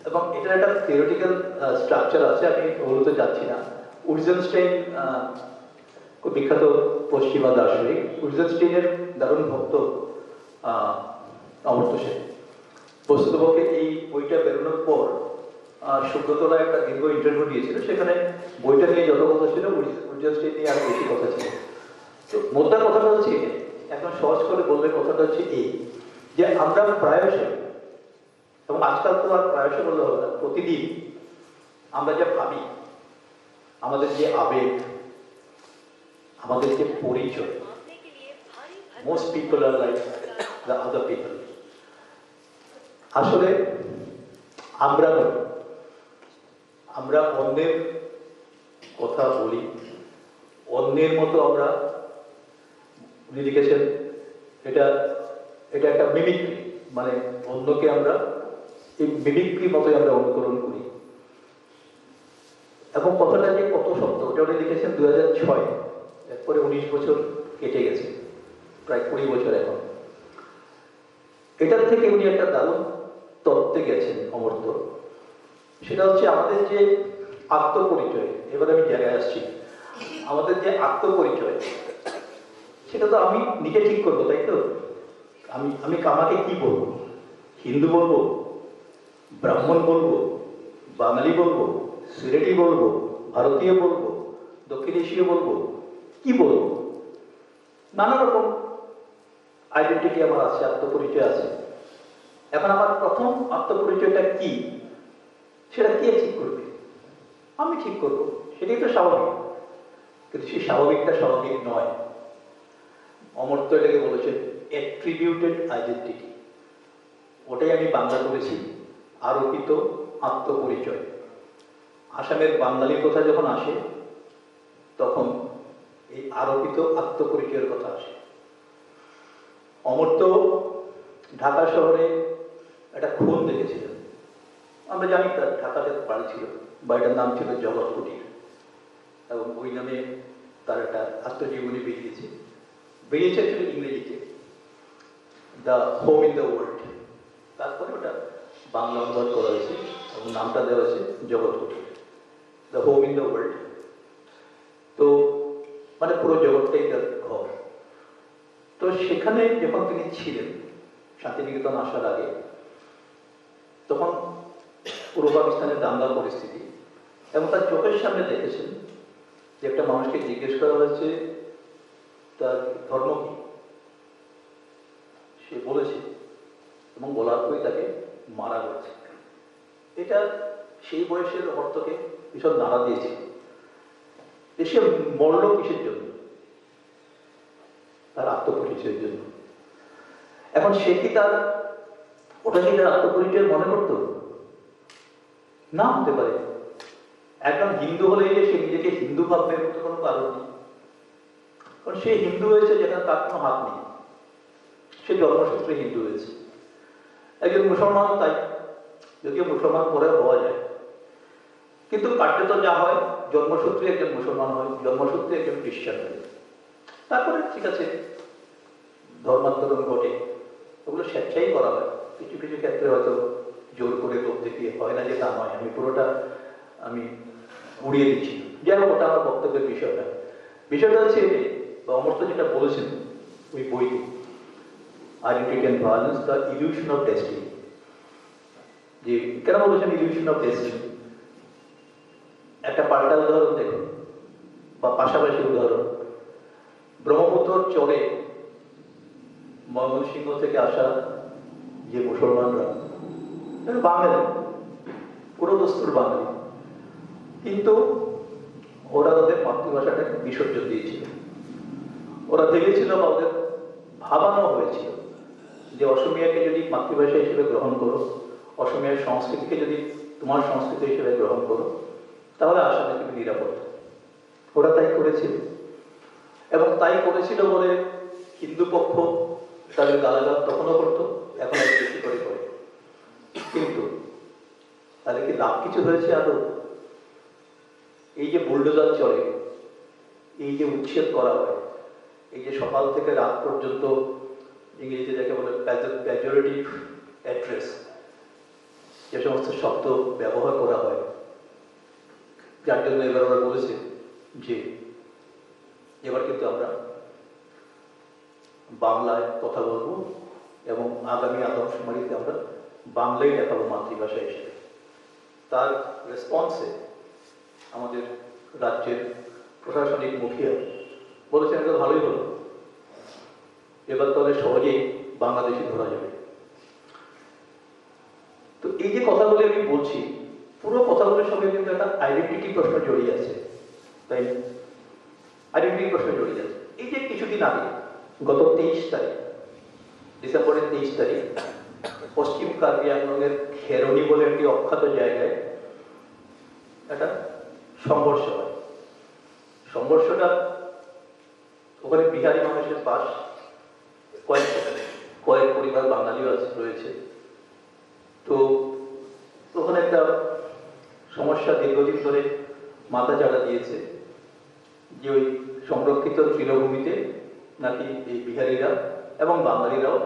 এবং এটার একটা থিওরিটিক্যাল স্ট্রাকচার আছে, আমি ওগুলোতে যাচ্ছি না। উইটজেনস্টাইন, খুব বিখ্যাত পশ্চিমা দার্শনিক, উইটজেনস্টাইনের দারুণ ভক্ত অমর্ত্য সেন। বস্তুতপক্ষে এই বইটা বেরোনোর পর সুব্রতরা একটা দীর্ঘ ইন্টারভিউ দিয়েছিল, সেখানে বইটা নিয়ে যত কথা ছিল উইটজেনস্টাইন নিয়ে আরো বেশি কথা ছিল। তো মোদ্দা কথাটা হচ্ছে, এখন সহজ করে বললে কথাটা হচ্ছে এই, যে আমরা প্রায়শই, এবং আজকাল তো আর প্রায়শই বললে হবে না, প্রতিদিন আমরা যা ভাবি, আমাদের যে আবেগ, আমাদের যে পরিচয়, most people are like the other people. আসলে আমরা নই, আমরা অন্যের কথা বলি, অন্যের মতো আমরা উনি লিখেছেন এটা এটা একটা মিমিক্রি, মানে অন্যকে আমরা এই মিমিক্রি মতোই আমরা অনুকরণ করি। এবং কথাটা যে কত সত্য ওটা উনি লিখেছেন 2006, এরপরে 19 বছর কেটে গেছে, প্রায় 20 বছর এখন। এটার থেকে উনি একটা দারুণ তত্ত্বে গেছেন অমর্ত্য। সেটা হচ্ছে আমাদের যে আত্মপরিচয়, এবার আমি জায়গায় আসছি, আমাদের যে আত্মপরিচয় সেটা তো আমি নিজে ঠিক করবো, তাই তো? আমি আমি আমাকে কি বলবো? হিন্দু বলবো, ব্রাহ্মণ বলবো, বাঙালি বলবো, সিলেটি বলবো, ভারতীয় বলবো, দক্ষিণ এশীয় বলবো, কি বলবো? নানা রকম আইডেন্টিটি আমার আছে, আত্মপরিচয় আছে। এখন আমার প্রথম আত্মপরিচয়টা কি সেটা কে ঠিক করবে? আমি ঠিক করবো, সেটাই তো স্বাভাবিক। কিন্তু সেই স্বাভাবিকটা স্বাভাবিক নয়। অমর্ত্য এটাকে বলেছেন অ্যাট্রিবিউটেড আইডেন্টিটি। ওটাই আমি বাংলা করেছি আরোপিত আত্মপরিচয়। আসামের বাঙালির কথা যখন আসে তখন এই আরোপিত আত্মপরিচয়ের কথা আসে। অমর্ত্য ঢাকা শহরে একটা খুন দেখেছিলেন। আমরা জানি তার ঢাকাতে বাড়ি ছিল, বাড়িটার নাম ছিল জগৎ কুটির, এবং ওই নামে তার একটা আত্মজীবনী বেরিয়েছে অ্যাকচুয়ালি ইংরেজিতে, the home in the world. তারপরে ওটা বাংলা অনুবাদ করা হয়েছে এবং নামটা দেওয়া হয়েছে জগৎ কুটির, the home in the world. তো মানে পুরো জগৎটাই তার ঘর। তো সেখানে যখন তিনি ছিলেন শান্তিনিকেতন আসার আগে, তখন পূর্ব পাকিস্তানের দাঙ্গা পরিস্থিতি, এবং তার চোখের সামনে দেখেছেন যে একটা মানুষকে জিজ্ঞেস করা হয়েছে তার ধর্ম কি, সে বলেছে, এবং বলার পরে তাকে মারা গেছে। এটা সেই বয়সের অর্থকে ভীষণ নাড়া দিয়েছিল। সে মরল কিসের জন্য? তার আত্মপরিচয়ের জন্য। এখন সে কি তার ওটা কি তার আত্মপরিচয় মনে করত? না, হতে পারে। একজন হিন্দু হলে যে সে নিজেকে হিন্দু ভাববে মতো কোনো কারণ নেই। কারণ সে হিন্দু হয়েছে যেখানে তার কোনো হাত নেই, সে জন্মসূত্রে হিন্দু হয়েছে। একজন মুসলমান তাই, যদিও মুসলমান পরে হওয়া যায়, কিন্তু কার্যত যা হয় জন্মসূত্রে একজন মুসলমান হয়, জন্মসূত্রে একজন খ্রিস্টান হয়। তারপরে ঠিক আছে ধর্মান্তরণ ঘটে, ওগুলো স্বেচ্ছাই করা হয়। কিছু কিছু ক্ষেত্রে হয়তো জোর করে লোক দেখিয়ে হয় না, যে তা নয়। আমি পুরোটা আমি উড়িয়ে দিচ্ছি, যাই হোক ওটা আমার বক্তব্যের বিষয়টা। বিষয়টা হচ্ছে এটাই, বা অমর্ত্য যেটা বলেছেন ওই বইতে, identity and violence, the illusion of destiny. যে কেন বলেছেন ইলিউশন অফ ডেস্টিনি? একটা পাল্টা উদাহরণ দেখুন, বা পাশাপাশি উদাহরণ। ব্রহ্মপুত্র চরে ময়মনসিংহ থেকে আসা যে মুসলমানরা, বাঙালি, পুরো দস্তুর বাঙালি, কিন্তু ওরা তাদের মাতৃভাষাটাকে বিসর্জন দিয়েছিল। ওরা ভেবেছিল বা ওদের ভাবানো হয়েছিল যে অসমীয়াকে যদি মাতৃভাষা হিসেবে গ্রহণ করো, অসমীয়ার সংস্কৃতিকে যদি তোমার সংস্কৃতি হিসেবে গ্রহণ করো, তাহলে আসামে তুমি নিরাপদ। ওরা তাই করেছিল, এবং তাই করেছিল বলে হিন্দু পক্ষ তাদের গালাগাল তখনও করতো, এখন আর বেশি করে করে। কিন্তু তাদের কি লাভ কিছু হয়েছে আদৌ? এই যে বুলডোজার চলে, এই যে উচ্ছেদ করা হয়, এই যে সকাল থেকে রাত পর্যন্ত ইংরেজিতে যাকে বলে পেজরেটিভ অ্যাড্রেস, যে সমস্ত শব্দ ব্যবহার করা হয়, যার জন্য এবার ওরা বলেছে যে এবার কিন্তু আমরা বাংলায় কথা বলবো এবং আগামী আদমশুমারিতে আমরা বাংলাই দেখাবো মাতৃভাষা হিসেবে। তার রেসপন্সে আমাদের রাজ্যের প্রশাসনিক মুখিয়া বলেছেন এটা ভালোই হলো, এবার তাহলে সহজেই বাংলাদেশি ধরা যাবে। তো এই যে কথাগুলো আমি বলছি, পুরো কথাগুলোর সঙ্গে কিন্তু একটা আইডেন্টিটি প্রশ্ন জড়িয়ে আছে, তাই না? আইডেন্টিটি প্রশ্ন জড়িয়ে আছে। এই যে কিছুদিন আগে, গত 23 তারিখ, ডিসেম্বরের 23 তারিখ, পশ্চিম কার্বি আংলংয়ের খেরনি বলে একটি অখ্যাত জায়গায় একটা সংঘর্ষ হয়। সংঘর্ষটা ওখানে বিহারি মানুষের বাস, কয়েক কয়েক পরিবার বাঙালিও রয়েছে। তো ওখানে একটা সমস্যা দীর্ঘদিন ধরে মাথা চাড়া দিয়েছে যে ওই সংরক্ষিত তৃণভূমিতে নাকি এই বিহারিরা এবং বাঙালিরাও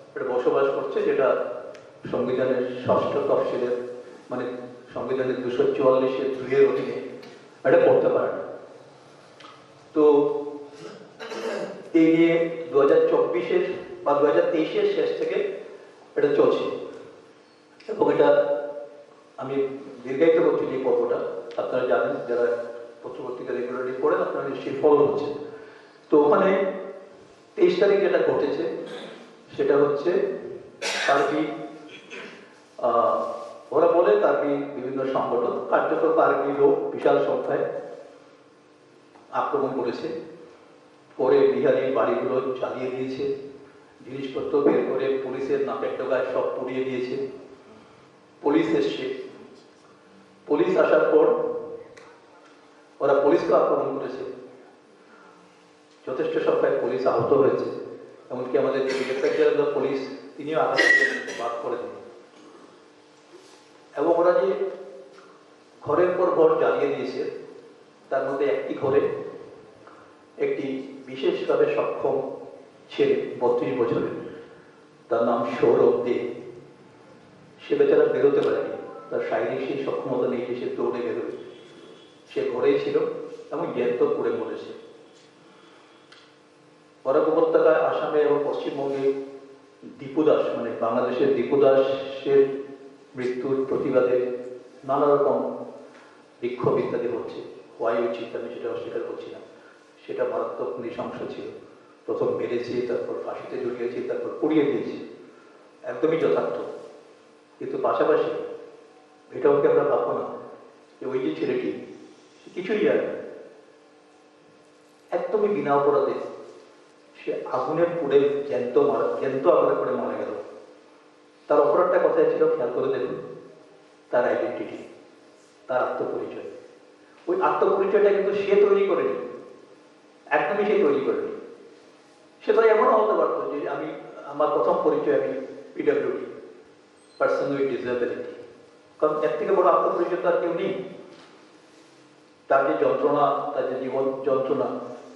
একটা বসবাস করছে, যেটা সংবিধানের 6ষ্ঠ তফসিলের মানে সংবিধানের 244-এর 2-এর অধীনে এটা করতে পারে না। তো এই নিয়ে 2024-এর বা 2023-এর শেষ থেকে এটা চলছে এবং এটা আমি দীর্ঘায়িত করছি এই পর্বটা, আপনারা জানেন যারা পত্রপত্রিকা রেগুলারলি পড়েন আপনারা নিশ্চয়ই ফলো করছেন। তো ওখানে 23 তারিখ যেটা ঘটেছে সেটা হচ্ছে কার্বি, ওরা বলে কার্বি বিভিন্ন সংগঠন, কার্যত কার্বি লোক বিশাল সংখ্যায় আক্রমণ করেছে, করে বিহারি বাড়িগুলো জ্বালিয়ে দিয়েছে, জিনিসপত্র বের করে পুলিশের নাকের ডগায় সব পুড়িয়ে দিয়েছে। পুলিশ এসছে, পুলিশ আসার পর ওরা পুলিশকে আক্রমণ করেছে, যথেষ্ট সংখ্যায় পুলিশ আহত হয়েছে, এমনকি আমাদের ডিরেক্টর জেনারেল পুলিশ তিনিও আঘাত বাদ করে দেন। এবং ওরা যে ঘরের পর ঘর জ্বালিয়ে দিয়েছে তার মধ্যে একটি ঘরে একটি বিশেষভাবে সক্ষম ছেলে 32 বছরের, তার নাম সৌরভ দে, সে বেচারা বেরোতে পারেনি, তার শারীরিক সেই সক্ষমতা নেই যে সে দৌড়ে বেরোবে, সে ঘরেই ছিল এবং জ্যান্ত পুড়ে মরেছে। বরাক উপত্যকায় আসামে এবং পশ্চিমবঙ্গে দীপু দাস মানে বাংলাদেশের দীপু দাসের মৃত্যুর প্রতিবাদে নানা রকম বিক্ষোভ ইত্যাদি হচ্ছে, হওয়াই উচিত, আমি সেটা অস্বীকার করছি না, সেটা মারাত্মক নৃশংস ছিল। প্রথম মেরেছে, তারপর ফাঁসিতে ঝুলিয়েছে, তারপর পুড়িয়ে দিয়েছে, একদমই যথার্থ। কিন্তু পাশাপাশি এটাও কি আমরা ভাববো না যে ওই যে ছেলেটি কিছুই জানে না, একদমই বিনা অপরাধে সে আগুনে পুড়ে জ্যান্ত আগুনে পুড়ে মারা গেল। তার অপরাধটা কোথায় ছিল খেয়াল করে দেখুন, তার আইডেন্টিটি, তার আত্মপরিচয়। ওই আত্মপরিচয়টা কিন্তু সে তৈরি করেনি, একদমই সে তৈরি করেনি। সে তো এমনও হতে পারতো যে আমার প্রথম পরিচয় আমি পিডব্লিউডি, পার্সন উইথ ডিসএবিলিটি, কারণ এর থেকে বড় আত্মপরিচয় তার কেউ নেই। তার যে যন্ত্রণা, তার যে জীবন যন্ত্রণা,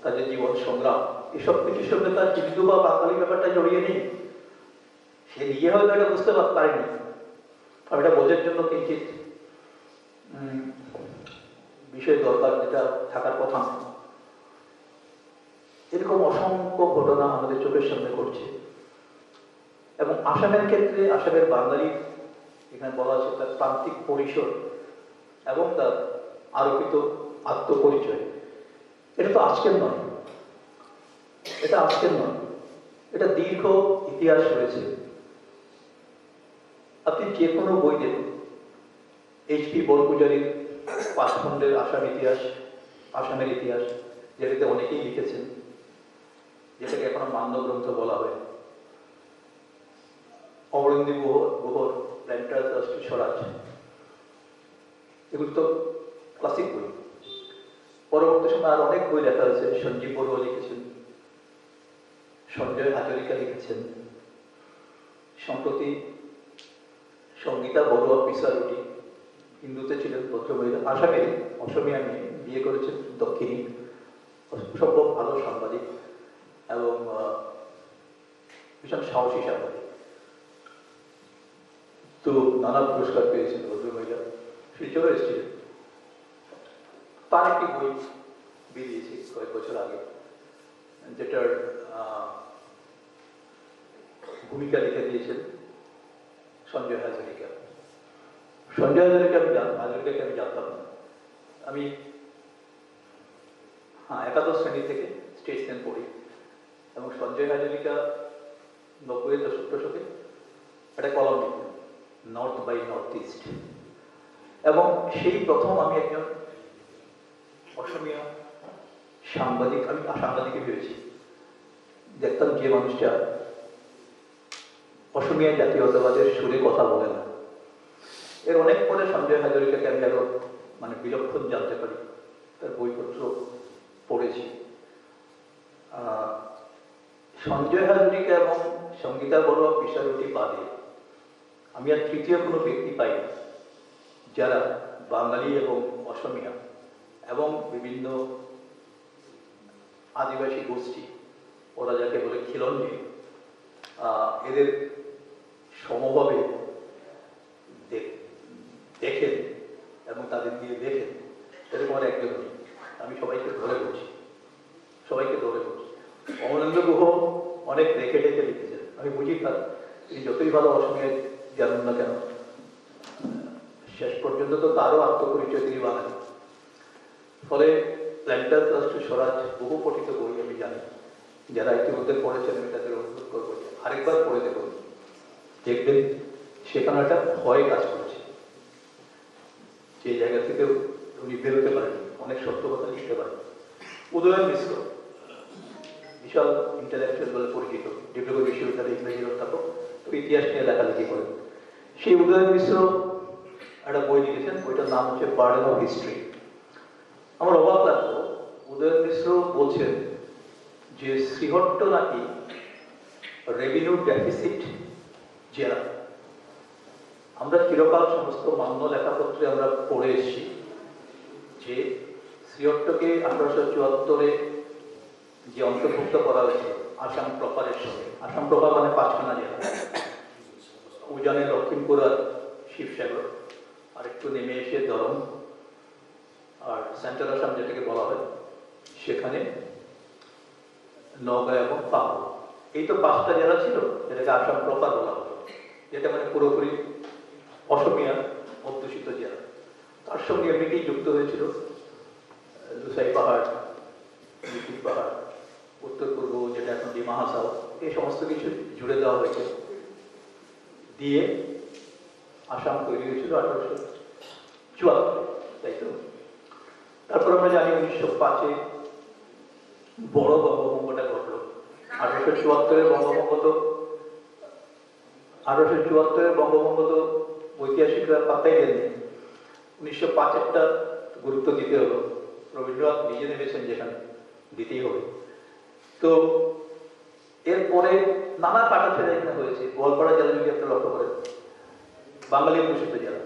তার যে জীবন সংগ্রাম, এসব কিছুর সঙ্গে তার হিন্দু বা বাঙালি ব্যাপারটা জড়িয়ে নেই। সে নিজে হয়তো এটা বুঝতে পারেনি, আর এটা বোঝার জন্য কিঞ্চিত বিষয় দরকার, যেটা থাকার কথা না। এরকম অসংখ্য ঘটনা আমাদের চোখের সামনে ঘটছে। এবং আসামের ক্ষেত্রে আসামের বাঙালি, এখানে বলা আছে তার প্রান্তিক পরিসর এবং তার আরোপিত আত্মপরিচয়, এটা তো আজকের নয়, এটা আজকের নয়, এটা দীর্ঘ ইতিহাস রয়েছে। আপনি যে কোনো বই দেখুন, HP বরপূজারীর 5 খণ্ডের আসামের ইতিহাস, যেটাতে অনেকেই লিখেছেন, যেটাকে এখনো মান্য গ্রন্থ বলা হয়, অমরেন্দ্র গুহর প্ল্যান্টার্স অফ স্বরাজ, এগুলো তো ক্লাসিক বই। পরবর্তী সময় আর অনেক বই লেখা হয়েছে, সঞ্জীব বড়ুয়া লিখেছেন, সঞ্জয় হাজরিকা লিখেছেন, সম্প্রতি সঙ্গীতা বড়ুয়া পিসারুটি, হিন্দুতে ছিলেন ভদ্রমহিলা, আসামের অসমীয়া মেয়ে, বিয়ে করেছেন দক্ষিণী, অসম্ভব ভালো সাংবাদিক এবং ভীষণ সাহসী সাংবাদিক। তো নানা পুরস্কার পেয়েছেন ভদ্রমহিলা, শিলচরে এসেছিলেন। তার একটি বই বেরিয়েছে কয়েক বছর আগে, যেটার ভূমিকা লিখে দিয়েছেন সঞ্জয় হাজরিকা। সঞ্জয় হাজরিকাকে আমি জানতাম না। আমি একাদশ শ্রেণী থেকে স্টেটসম্যান পড়ি এবং সঞ্জয় হাজরিকা 90-এর দশকে একটা কলম লিখতেন, নর্থ বাই নর্থ ইস্ট, এবং সেই প্রথম আমি একজন অসমীয়া সাংবাদিক, আমি সাংবাদিকই ভেবেছি, দেখতাম যে মানুষটা অসমীয়া জাতীয়তাবাদের সুরে কথা বলে না, এর অনেক পরে সঞ্জয় হাজরিকাকে আমি আরো মানে বিলক্ষণ জানতে পারি, তার বইপত্র পড়েছি। সঞ্জয় হাজরিকা এবং সঙ্গীতা বড়ুয়া পিসারুটি বাদে আমি আর তৃতীয় কোনো ব্যক্তি পাই না যারা বাঙালি এবং অসমীয়া এবং বিভিন্ন আদিবাসী গোষ্ঠী, ওরা যাকে বলে খিলঞ্জি, এদের সমভাবে দেখেন এবং তাদের দিয়ে দেখেন, এরকম আর একজন নেই। আমি সবাইকে ধরে বলছি, অমলেন্দু গুহ অনেক রেখে রেখে লিখেছেন। আমি বুঝি তার তিনি যতই ভালো অসমীয়া জানুন না কেন, শেষ পর্যন্ত তো তারও আত্মপরিচয় তিনি বানান। ফলে প্ল্যান্টার রাষ্ট্র স্বরাজ বহু পঠিত বই আমি জানি, যারা ইতিমধ্যে পড়েছেন আমি তাদের অনুরোধ করবো আরেকবার পড়ে দেখুন, দেখবেন সেখানে একটা ভয় কাজ করছে। যে জায়গা থেকে উনি বেরোতে পারেন, অনেক সত্য কথা লিখতে পারেন। উদয়ন মিশ্র বিশাল ইন্টালেকচুয়াল বলে পরিচিত, ডিব্রুগড় বিশ্ববিদ্যালয়ের ইংরেজির অধ্যাপক, ইতিহাস নিয়ে লেখালেখি করেন। সেই উদয়ন মিশ্র একটা বই লিখেছেন, বইটার নাম হচ্ছে বার্ডেন অফ হিস্ট্রি। আমার অবাক লাগলো, উদয়ন মিশ্র বলছেন যে শ্রীহট্ট নাকি রেভিনিউ ডেফিসিট জেলা। আমরা চিরকাল সমস্ত মান্য লেখাপত্রে আমরা পড়ে এসেছি যে শ্রীহট্টকে 1874-এ যে অন্তর্ভুক্ত করা হয়েছে আসাম প্রপারের সঙ্গে, আসাম প্রপার মানে 5খানা জেলা, উজানে লক্ষ্মীমপুর আর শিবসাগর, আর একটু নেমে এসে দরং, আর সেন্ট্রাল আসাম যেটাকে বলা হয় সেখানে নওগাঁ এবং পাকুড়। এই তো 5টা জেলা ছিল যেটাকে আসাম প্রপার বলা হতো, যেটা মানে পুরোপুরি অসমীয়া অধ্যুষিত জেলা। তার সঙ্গে এমনিতেই যুক্ত হয়েছিল লুসাই পাহাড়, লিপির পাহাড়, উত্তর পূর্ব যেটা এখন ডিমা হাসাও, এই সমস্ত কিছু জুড়ে দেওয়া হয়েছে, দিয়ে আসাম তৈরি হয়েছিল 1874, তাই তো। তারপর আমরা জানি 1905-এ বড় বঙ্গভঙ্গটা ঘটল। 1874-এর বঙ্গভঙ্গ তো ঐতিহাসিকরা পাত্তাই দেননি। 1905-এরটা গুরুত্ব দিতে হলো, রবীন্দ্রনাথ নিজে নেমেছেন যেখানে, দিতেই হবে। তো এরপরে নানা কাটাছেড়া এখানে হয়েছে। গোয়ালপাড়া জেলা যদি একটা লক্ষ্য করেন, বাঙালি অধ্যুষিত জেলা।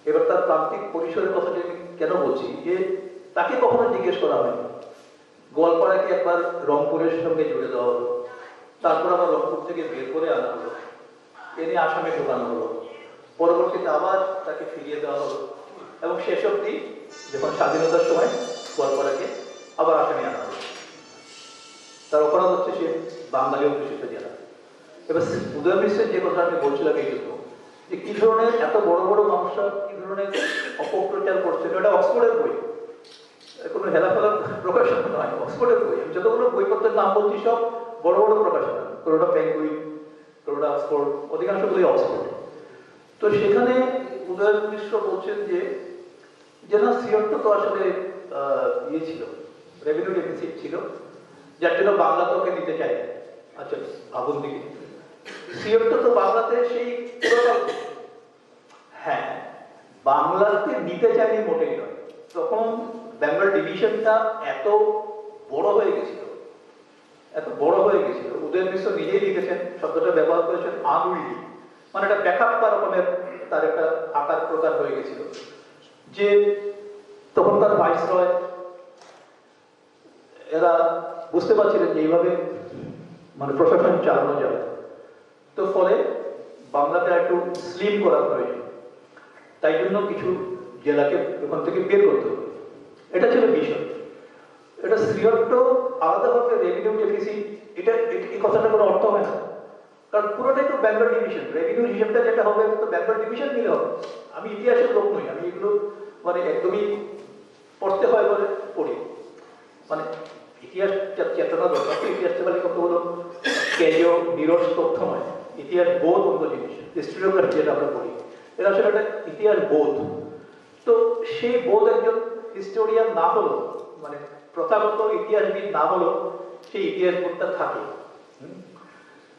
এবার তার প্রান্তিক পরিসরের কথাটি আমি কেন বলছি, যে তাকে কখনো জিজ্ঞেস করা হয়নি। গোয়ালপাড়াকে একবার রংপুরের সঙ্গে জুড়ে দেওয়া হলো, তারপর আবার রংপুর থেকে বের করে আনা হলো, এনে আসামে ঢোকানো হলো, পরবর্তীতে আবার তাকে ফিরিয়ে দেওয়া হলো, এবং শেষ অবধি যখন স্বাধীনতার সময় গোয়ালপাড়াকে আবার আসামে আনা হলো। তার অপরাধ হচ্ছে সে বাঙালি অধ্যুষিত জেলা। এবার উদয় মিশ্রের যে কথা আমি বলছিলাম এই জন্য, যে কি ধরনের এত বড় বড় মানুষরা কি ধরনের অপপ্রচার করছেন। এটা অক্সফোর্ডের বই, কোনো হেলাফেলা প্রকাশনা নয়, অক্সফোর্ডের বই। আমি যতগুলো বইপত্রের নাম বলছি সব বড় বড় প্রকাশনা, কোনোটা পেঙ্গুইন, কোনোটা অক্সফোর্ড, অধিকাংশগুলোই অক্সফোর্ড। তো সেখানে উদয় মিশ্র বলছেন যে না, শ্রীহট্ট তো আসলে ইয়ে ছিল, রেভিনিউ ডেফিসিট ছিল, যার জন্য বাংলা তোকে নিতে চায়। আচ্ছা ভাবুন দিকে, শ্রীহট্ট তো বাংলাতে সেই পুরোটাই, হ্যাঁ বাংলাতে নিতে চায়নি মোটেই নয়। তখন বেঙ্গল ডিভিশনটা এত বড় হয়ে গেছিল, উদয় মিশ্র নিজেই লিখেছেন, শব্দটা ব্যবহার করেছেন আনউইলি, মানে একটা ব্যাকআপ বা রকমের তার একটা আকার প্রকার হয়ে গেছিল। যে তখন তার ভাইসরয় এরা বুঝতে পারছিলেন যে এইভাবে মানে প্রশাসন চালানো যাবে। তো ফলে বাংলাতে একটু স্লিম করা প্রয়োজন, তাই জন্য কিছু জেলাকে ওখান থেকে বের করতে হবে। এটা ছিল বিষয়। এটা শ্রীহট্ট আলাদাভাবে রেভিনিউ ডেফিসিট, এটা এই কথাটা কোনো অর্থ হয় না, কারণ পুরোটাই তো বেঙ্গল ডিভিশন। রেভিনিউ হিসেবটা যেটা হবে তো বেঙ্গল ডিভিশন মিলে হবে। আমি ইতিহাসের লোক নই, আমি এগুলো মানে একদমই পড়তে হয় বলে পড়ি, মানে ইতিহাস চেতনা দরকার। ইতিহাস চেতনা কত হলো কেজ নিরস তথ্য নয়, ইতিহাস বোধ অন্য জিনিস। হিস্ট্রিওগ্রাফি যেটা আমরা পড়ি, এটা আসলে একটা ইতিহাস বোধ। তো সেই বোধ একজন হিস্টোরিয়ান না হলো, মানে প্রথাগত ইতিহাসবিদ না হলো, সেই ইতিহাস বোধটা থাকে।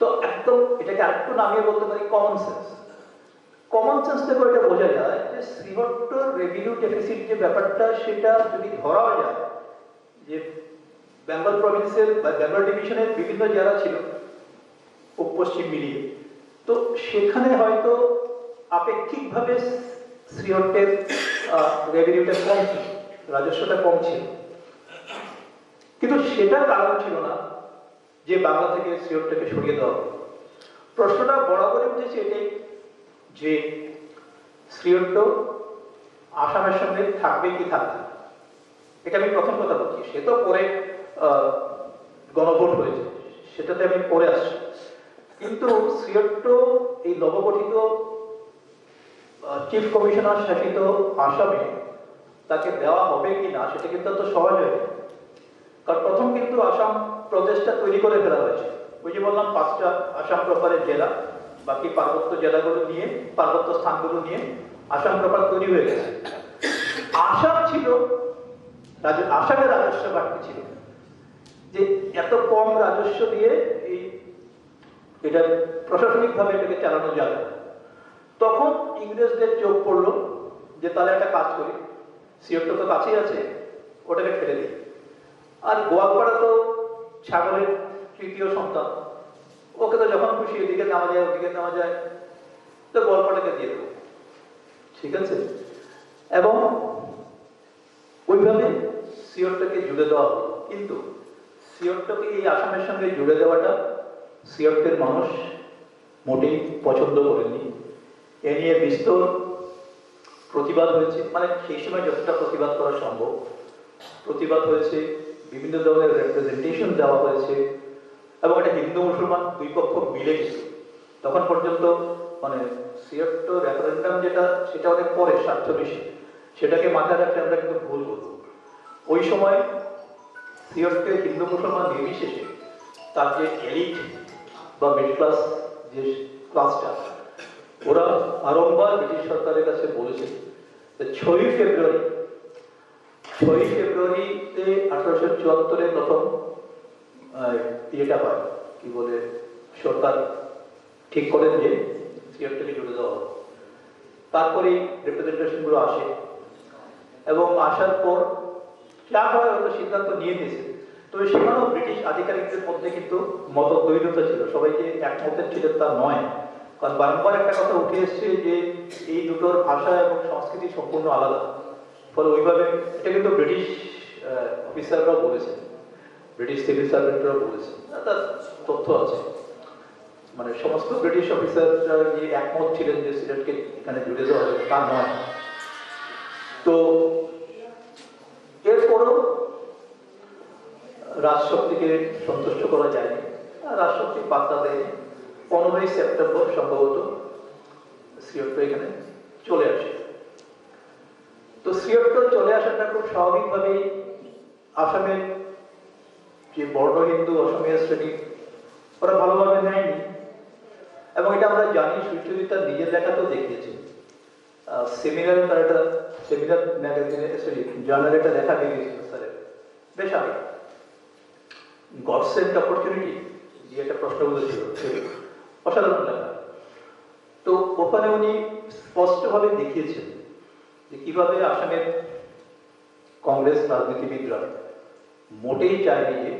তো একদম এটাকে আরেকটু নামিয়ে বলতে পারি কমন সেন্স। কমন সেন্স থেকে এটা বোঝা যায় যে শ্রীহট্টর রেভিনিউ ডেফিসিট যে ব্যাপারটা সেটা যদি ধরা যায় যে বেঙ্গল প্রভিন্সের বা বেঙ্গল ডিভিশনের বিভিন্ন জেলা ছিল পূর্ব পশ্চিম মিলিয়ে, তো সেখানে হয়তো আপেক্ষিকভাবে শ্রীহট্টের রেভিনিউটা কম ছিল, রাজস্বটা কম ছিল, কিন্তু সেটা কারণ ছিল না যে বাংলা থেকে শ্রীহট্টকে সরিয়ে দেওয়া হবে। প্রশ্নটা বরাবরই উঠেছে এটাই যে শ্রীহট্ট আসামের সঙ্গে থাকবে কি থাকবে না। এটা আমি প্রথম কথা বলছি, সে তো পরে গণভোট হয়েছে, সেটাতে আমি পরে আসছি। কিন্তু শ্রীহট্ট এই নবগঠিত চিফ কমিশনার শাসিত আসামে তাকে দেওয়া হবে কি না সেটা কিন্তু এত সহজ হয়নি। কারণ প্রথম কিন্তু আসাম প্রদেশটা তৈরি করে ফেলা হয়েছে, ওই যে বললাম 5টা আসাম প্রপারের জেলা, বাকি পার্বত্য জেলাগুলো নিয়ে, পার্বত্য স্থানগুলো নিয়ে আসাম প্রপার তৈরি হয়ে গেছে। আসাম ছিল আসামের রাজস্ব ঘাটতি ছিল যে এত কম রাজস্ব দিয়ে এটা প্রশাসনিকভাবে এটাকে চালানো যাবে। তখন ইংরেজদের চোখ পড়লো যে তাহলে একটা কাজ করি, শ্রীহট্ট তো কাছেই আছে, ওটাকে ছেড়ে দিই। আর গোয়ালপাড়া তো ছাগলের তৃতীয় সন্তান, ওকে তো যখন খুশি এদিকে নেওয়া যায় ওদিকে নেওয়া যায়, তো গোয়ালপাড়াকে দিয়ে দেবো, ঠিক আছে। এবং ওইভাবে শ্রীহট্টকে জুড়ে দেওয়া হলো। কিন্তু শ্রীহট্টকে এই আসামের সঙ্গে জুড়ে দেওয়াটা শ্রীহট্টের মানুষ মোটেই পছন্দ করেনি। এ নিয়ে বিস্তর প্রতিবাদ হয়েছে, মানে সেই সময় যতটা প্রতিবাদ করা সম্ভব প্রতিবাদ হয়েছে, বিভিন্ন ধরনের রিপ্রেজেন্টেশন দেওয়া হয়েছে, এবং এটা হিন্দু মুসলমান দুই পক্ষ মিলে গেছে। তখন পর্যন্ত মানে শ্রীহট্ট রেফারেন্ডাম যেটা, সেটা অনেক পরে 47, সেটাকে মাথায় রাখতে আমরা কিন্তু ভুল করব। ওই সময় শ্রীহট্টের হিন্দু মুসলমান নির্বিশেষে তার যে এলিট বা মিডল ক্লাস যে ক্লাসটা, ওরা বারংবার ব্রিটিশ সরকারের কাছে বলেছে যে 6ই ফেব্রুয়ারিতে 1874-এ প্রথম ইয়েটা হয়, কি বলে, সরকার ঠিক করেন যে শ্রীহট্টকে জুড়ে দেওয়া হবে। তারপরে রিপ্রেজেন্টেশন গুলো আসে, এবং আসার পর যা হয় হয়তো সিদ্ধান্ত নিয়ে নিয়েছে। তবে সেখানেও ব্রিটিশ আধিকারিকদের মধ্যে কিন্তু মতদ্বৈধতা ছিল, সবাই যে একমতের ছিলেন তা নয়। কারণ বারংবার একটা কথা উঠে এসছে যে এই দুটোর ভাষা এবং সংস্কৃতি সম্পূর্ণ আলাদা। ফলে ওইভাবে এটা কিন্তু ব্রিটিশ অফিসাররাও বলেছেন, ব্রিটিশ সিভিল সার্ভেন্টরাও বলেছেন, তার তথ্য আছে। মানে সমস্ত ব্রিটিশ অফিসাররা যে একমত ছিলেন যে সিলেটকে এখানে জুড়ে দেওয়া হবে তা নয়। তো এরপরও রাজশক্তিকে সন্তুষ্ট করা যায়নি, রাজশক্তি বার্তা দেয়নি। 15ই সেপ্টেম্বর সম্ভবত শ্রীহট্ট এখানে চলে আসে। তো শ্রীহট্ট চলে আসাটা খুব স্বাভাবিকভাবেই আসামের যে বর্ণ হিন্দু অসমীয়া শ্রেণী ওরা ভালোভাবে নেয়নি, এবং এটা আমরা জানি। সুচরিতা নিজের লেখাতেও দেখিয়েছে, সেমিনারে তার একটা সেমিনার ম্যাগাজিনে জার্নালে একটা লেখা বেরিয়েছিল স্যারের বেশ আগে, গডস এন্ড অপরচুনিটি যে একটা প্রশ্নগুলো ছিল, অসাধারণ লেখা। তো ওখানে উনি স্পষ্টভাবে দেখিয়েছেন যে কিভাবে আসামের কংগ্রেস রাজনীতিবিদরা মোটেই চায়নি যে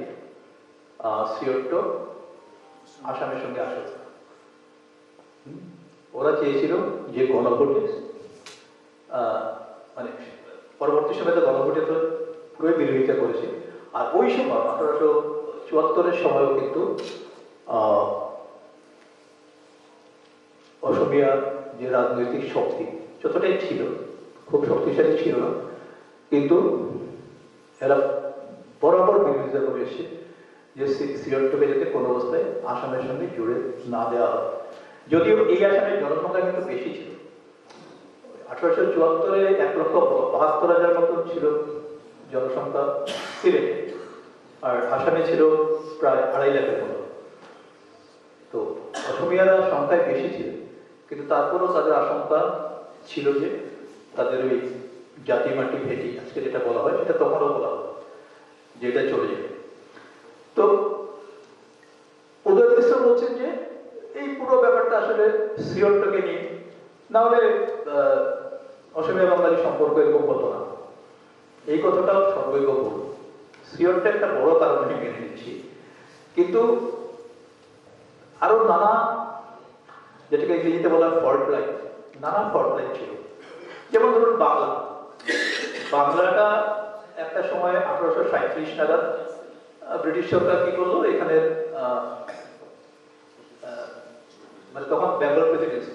শ্রীহট্ট আসামের সঙ্গে আসে। ওরা চেয়েছিল যে গণভোটে, মানে পরবর্তী সময় তো গণভোটে তো পুরোই বিরোধিতা করেছে। আর ওই সময় 1874-এর সময়ও কিন্তু অসমীয়া যে রাজনৈতিক শক্তি যতটাই ছিল, খুব শক্তিশালী ছিল না, কিন্তু এরা বরাবর বিরোধিতা করে এসেছে যে শ্রীহট্টকে যাতে কোনো অবস্থায় আসামের সঙ্গে জুড়ে না দেওয়া হয়। যদিও এই আসামের জনসংখ্যা কিন্তু বেশি ছিল, 1874-এ 1,72,000 মতো ছিল জনসংখ্যা সিলেটে, আর আসামে ছিল প্রায় 2.5 লাখের মতো। তো অসমীয়ারা সংখ্যায় বেশি ছিল, কিন্তু তারপরেও তাদের আশঙ্কা ছিল যে তাদের ওই জাতি মাটি ভেটি আজকে যেটা বলা হয় সেটা তখনও বলা হয় যে এটা চলে যাবে। তো উদয় মিশ্র বলছেন যে এই পুরো ব্যাপারটা আসলে শ্রীহট্টকে নিয়ে, নাহলে অসমীয়া বাঙালি সম্পর্ক এরকম হতো না। এই কথাটাও সর্বৈব ভুল। সিওরটা একটা বড় কারণ আমি মেনে নিচ্ছি, কিন্তু আরো নানা, যেটাকে ইংরেজিতে বলা ফল্ট লাইন, নানা ফল্ট লাইন ছিল। যেমন ধরুন বাংলাটা একটা সময় 1837 নাগাদ ব্রিটিশ সরকার কি করলো, এখানে মানে তখন বেঙ্গল প্রেসিডেন্সি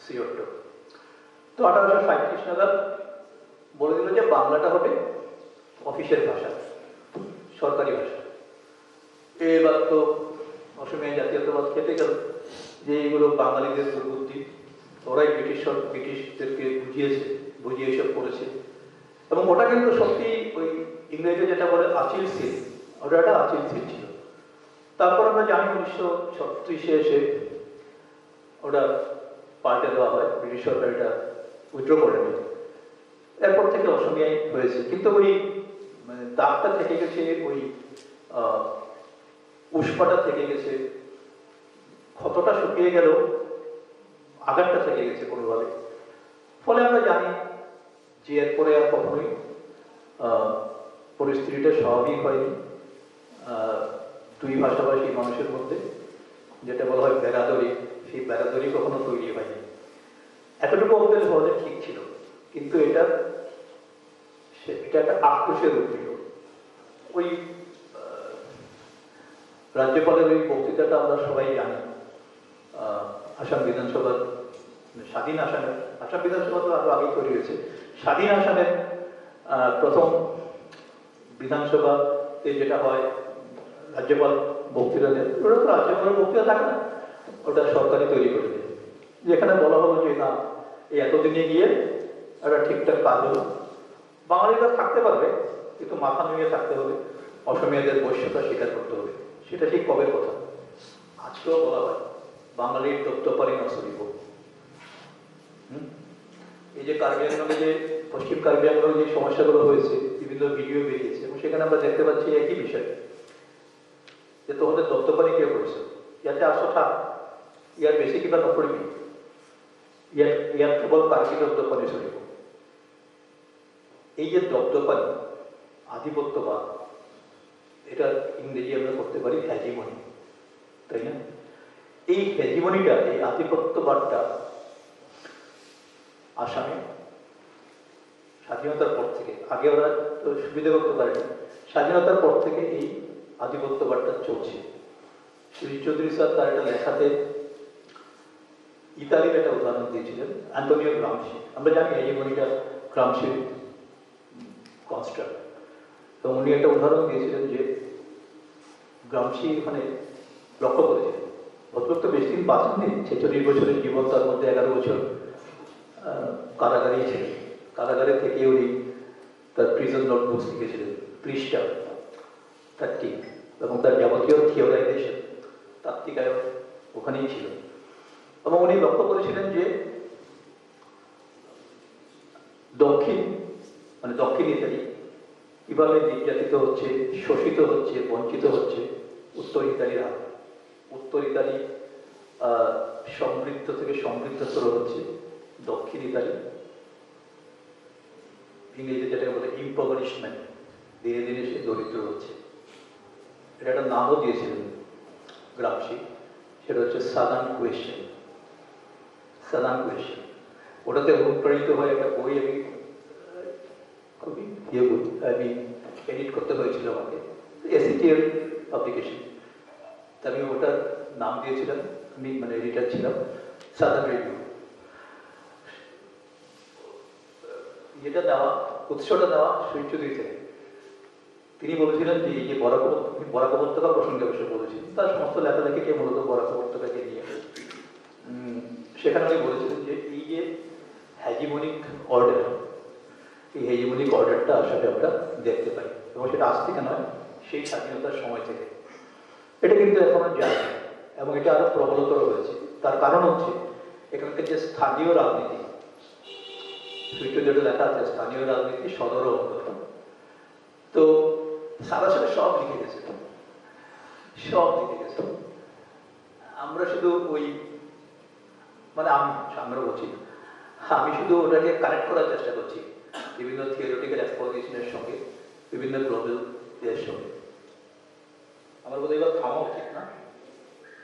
সিওরটা, তো 1837 নাগাদ বলে দিল যে বাংলাটা হবে অফিসের ভাষা, সরকারি ভাষা। এবার তো অসমীয়া জাতীয়তাবাদ খেতে গেল যে এগুলো বাঙালিদের দুর্বুদ্ধি, ওরাই ব্রিটিশদেরকে বুঝিয়ে এসব করেছে। এবং ওটা কিন্তু সত্যি ওই ইংরেজি যেটা বলে আচিল সিল, ওটা একটা আচিল সিল ছিল। তারপর আমরা জানি 1936-এ এসে ওটা পাল্টে দেওয়া হয়, ব্রিটিশ সরকার এটা উইথড্র করে নেয়। এরপর থেকে অসমীয়াই হয়েছে, কিন্তু ওই মানে দাগটা থেকে গেছে, ওই উষ্পাটা থেকে গেছে, ক্ষতটা শুকিয়ে গেল, আঘাতটা থেকে গেছে কোনোভাবে। ফলে আমরা জানি যে এরপরে আর কখনোই পরিস্থিতিটা স্বাভাবিক হয়নি দুই ভাষাভাষী মানুষের মধ্যে, যেটা বলা হয় বেরাদরি, সেই বেরাদরি কখনো তৈরি হয়নি। এতটুকু আমাদের সহজে ঠিক ছিল, কিন্তু এটা একটা আক্রোশের রূপ নিল। ওই রাজ্যপালের ওই বক্তৃতাটা আমরা সবাই জানি, আসাম বিধানসভার স্বাধীন আসামের, আসাম বিধানসভা তো আরো আগে তৈরি হয়েছে, স্বাধীন আসামের প্রথম বিধানসভাতে যেটা হয় রাজ্যপাল বক্তৃতা দেন, ওটা তো রাজ্যপালের বক্তৃতা থাকে না, ওটা সরকারি তৈরি করে দেয়। যেখানে বলা হলো যে না, এই এতদিনে গিয়ে একটা ঠিকঠাক কাজ হলো, বাঙালিরা থাকতে পারবে কিন্তু মাথা নুয়ে থাকতে হবে, অসমীয়াদের বৈশ্যতা স্বীকার করতে হবে। সেটা ঠিক কবে কথা? আজকেও বলা হয় বাঙালির দপ্তপারি নসরিব। এই যে কার্বি আংলঙে, যে পশ্চিম কার্বি আংলঙে যে সমস্যাগুলো হয়েছে, বিভিন্ন ভিডিও বেরিয়েছে এবং সেখানে আমরা দেখতে পাচ্ছি একই বিষয়, যে তোমাদের দপ্তপারি কেউ করেছে, ইয়াতে আসো থাক, ইয়ার বেশি কিবা নকরিবি, ইয়ার কেবল কার্বি দপ্তপারি চলিব। এই যে দপ্তপারি আধিপত্যবাদ, এটা ইংরেজি আমরা করতে পারি হ্যাজিমনি, তাই না? এই হ্যাজিমনিটা, এই আধিপত্যবাদটা আসামে স্বাধীনতার পর থেকে, আগে ওরা তো সুবিধা করতে পারেনি, স্বাধীনতার পর থেকে এই আধিপত্যবাদটা চলছে। শ্রী চৌধুরী স্যার তার একটা লেখাতে ইতালির একটা উদাহরণ দিয়েছিলেন, অ্যান্টোনিও গ্রামসি। আমরা জানি হ্যাজিমনিটা গ্রামসির কনস্ট্রাক্ট, তো উনি একটা উদাহরণ দিয়েছিলেন যে গ্রামসি ওখানে লক্ষ্য করেছিলেন, ভদ্রলোক তো বেশি দিন বাঁচেননি, 46 বছরের জীবন, তার মধ্যে 11 বছর কারাগারেই ছিলেন। কারাগারে থেকে উনি তার প্রিজন নোটবুকস লিখেছিলেন, পৃষ্ঠা তাত্ত্বিক, এবং তার যাবতীয় থিওরাইজেশন, তাত্ত্বিকায়ন ওখানেই ছিল। এবং উনি লক্ষ্য করেছিলেন যে দক্ষিণ ইতালি কিভাবে নির্যাতিত হচ্ছে, শোষিত হচ্ছে, বঞ্চিত হচ্ছে উত্তর ইতালিরা। উত্তর ইতালি সমৃদ্ধ থেকে সমৃদ্ধতর হচ্ছে, দক্ষিণ ইতালি ইংরেজিতে যেটাকে বলে ইম্পভারিশমেন্ট, ধীরে ধীরে সে দরিদ্র হচ্ছে। এটা একটা নামও দিয়েছিলেন গ্রামসি, সেটা হচ্ছে সাদার্ন কোয়েশ্চেন। সাদার্ন কোয়েশ্চেন, ওটাতে অনুপ্রাণিত হয়ে একটা বই আমি খুবই বই আমি এডিট করতে হয়েছিল আমাকে, এসিটিএল পাবলিকেশন। আমি ওটার নাম দিয়েছিলাম, আমি মানে এডিটার ছিলাম, সাদার্ন রিভিউ। যেটা দেওয়া, উৎসটা দেওয়া সূর্য দিয়েছে, তিনি বলেছিলেন যে এই যে বরাক উপত্যকা প্রসঙ্গে অবশ্য বলেছিলেন, তার সমস্ত লেখালেখিকে মূলত বরাক উপত্যকাকে নিয়ে। সেখানে উনি বলেছিলেন যে এই যে হ্যাজিমনিক অর্ডার, এই হ্যাজিমনিক অর্ডারটা আসলে আমরা দেখতে পাই, এবং সেটা আজ থেকে নয়, সেই স্বাধীনতার সময় থেকে। এটা কিন্তু এখনো যায়, এবং এটা আরো প্রবলতর হয়েছে। তার কারণ হচ্ছে এখানকার যে স্থানীয় রাজনীতি, সুইচে লেখা আছে স্থানীয় রাজনীতি সদর ও অন্তর, তো সারাসারি সব লিখে গেছে, সব লিখে গেছে। আমরা শুধু ওই মানে আমরা বলছি না। আমি শুধু ওটাকে কানেক্ট করার চেষ্টা করছি বিভিন্ন থিওরিটিক্যাল এক্সপোজিশনের সঙ্গে, বিভিন্ন গ্লোবাল এর সঙ্গে। আমার বোধহয় এবার থামা উচিত না?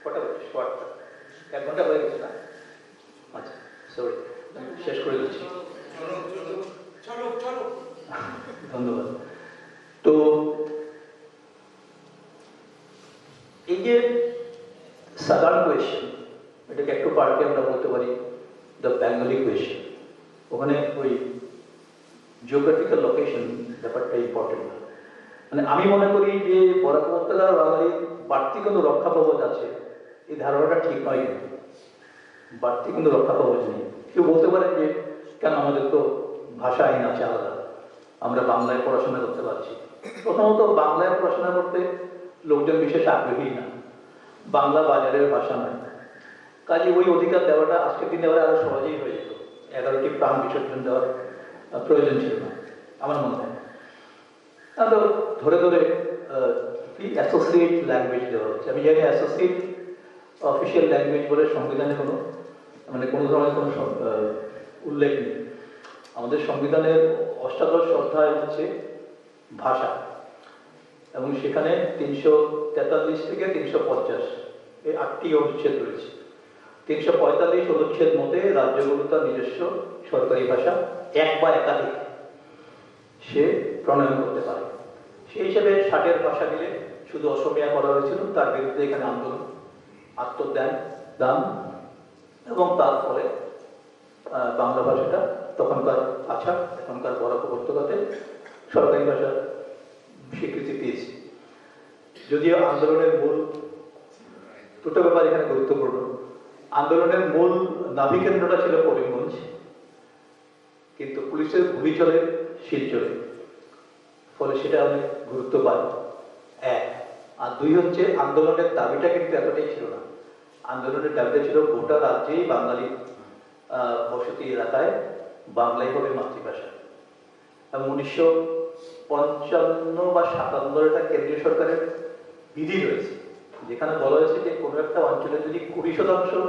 কটা বলছি? শর্টটা 1 ঘন্টা হয়ে গেছে না? আচ্ছা, সরি, শেষ করে দিচ্ছি। ধন্যবাদ। তো এই যে সাদার্ন কোয়েশ্চেন, এটাকে একটু পার্টে আমরা বলতে পারি দ্য বেঙ্গলি কোয়েশ্চেন। ওখানে ওই জিওগ্রাফিক্যাল লোকেশন ব্যাপারটা ইম্পর্টেন্ট না। মানে আমি মনে করি যে বরাক উপত্যকার বাঙালির বাড়তি কোনো রক্ষা কবচ আছে, এই ধারণাটা ঠিক নয়। কিন্তু বাড়তি কোনো রক্ষা কবচ নেই। কেউ বলতে পারেন যে কেন, আমাদের তো ভাষা আইন আছে আলাদা, আমরা বাংলায় পড়াশোনা করতে পারছি। প্রথমত বাংলায় পড়াশোনা করতে লোকজন বিশেষ আগ্রহী না, বাংলা বাজারের ভাষা নয়। কাজে ওই অধিকার দেওয়াটা আজকের দিনে আরো সহজেই হয়ে যেত। 11টি প্রাণ বিসর্জন দেওয়ার প্রয়োজন ছিল না আমার মনে হয়। তো ধরে ধরে অ্যাসোসিয়েট ল্যাঙ্গুয়েজ দেওয়া হচ্ছে। আমি জানি অ্যাসোসিয়েট অফিসিয়াল ল্যাঙ্গুয়েজ বলে সংবিধানে কোনো কোনো ধরনের কোনো উল্লেখ নেই। আমাদের সংবিধানের অষ্টাদশ অধ্যায় হচ্ছে ভাষা, এবং সেখানে 343 থেকে 350 এই 8টি অনুচ্ছেদ রয়েছে। 345 অনুচ্ছেদ মতে রাজ্যগুলো তার নিজস্ব সরকারি ভাষা এক বা একাধিক সে প্রণয়ন করতে পারে। সেই হিসেবে 60-এর ভাষা মিলে শুধু অসমীয়া করা হয়েছিল। তার বিরুদ্ধে এখানে আন্দোলন, আত্মদান, এবং তার ফলে বাংলা ভাষাটা তখনকার আছাড়, এখনকার বরাক উপত্যকাতে সরকারি ভাষা স্বীকৃতি পেয়েছে। যদিও আন্দোলনের মূল দুটো ব্যাপার এখানে গুরুত্বপূর্ণ। আন্দোলনের মূল নাভিকেন্দ্রটা ছিল করিমগঞ্জ, কিন্তু পুলিশের গুলি চলে শিলচরে, ফলে সেটা অনেক গুরুত্ব পায়। 1 আর 2 হচ্ছে আন্দোলনের দাবিটা কিন্তু এতটাই ছিল না। আন্দোলনের দাবিটা ছিল গোটা রাজ্যেই বাঙালি বসতি এলাকায় বাংলাই হবে মাতৃভাষা। এবং 1955 বা 57 একটা কেন্দ্রীয় সরকারের বিধি রয়েছে, যেখানে বলা হয়েছে যে কোনো একটা অঞ্চলে যদি 20%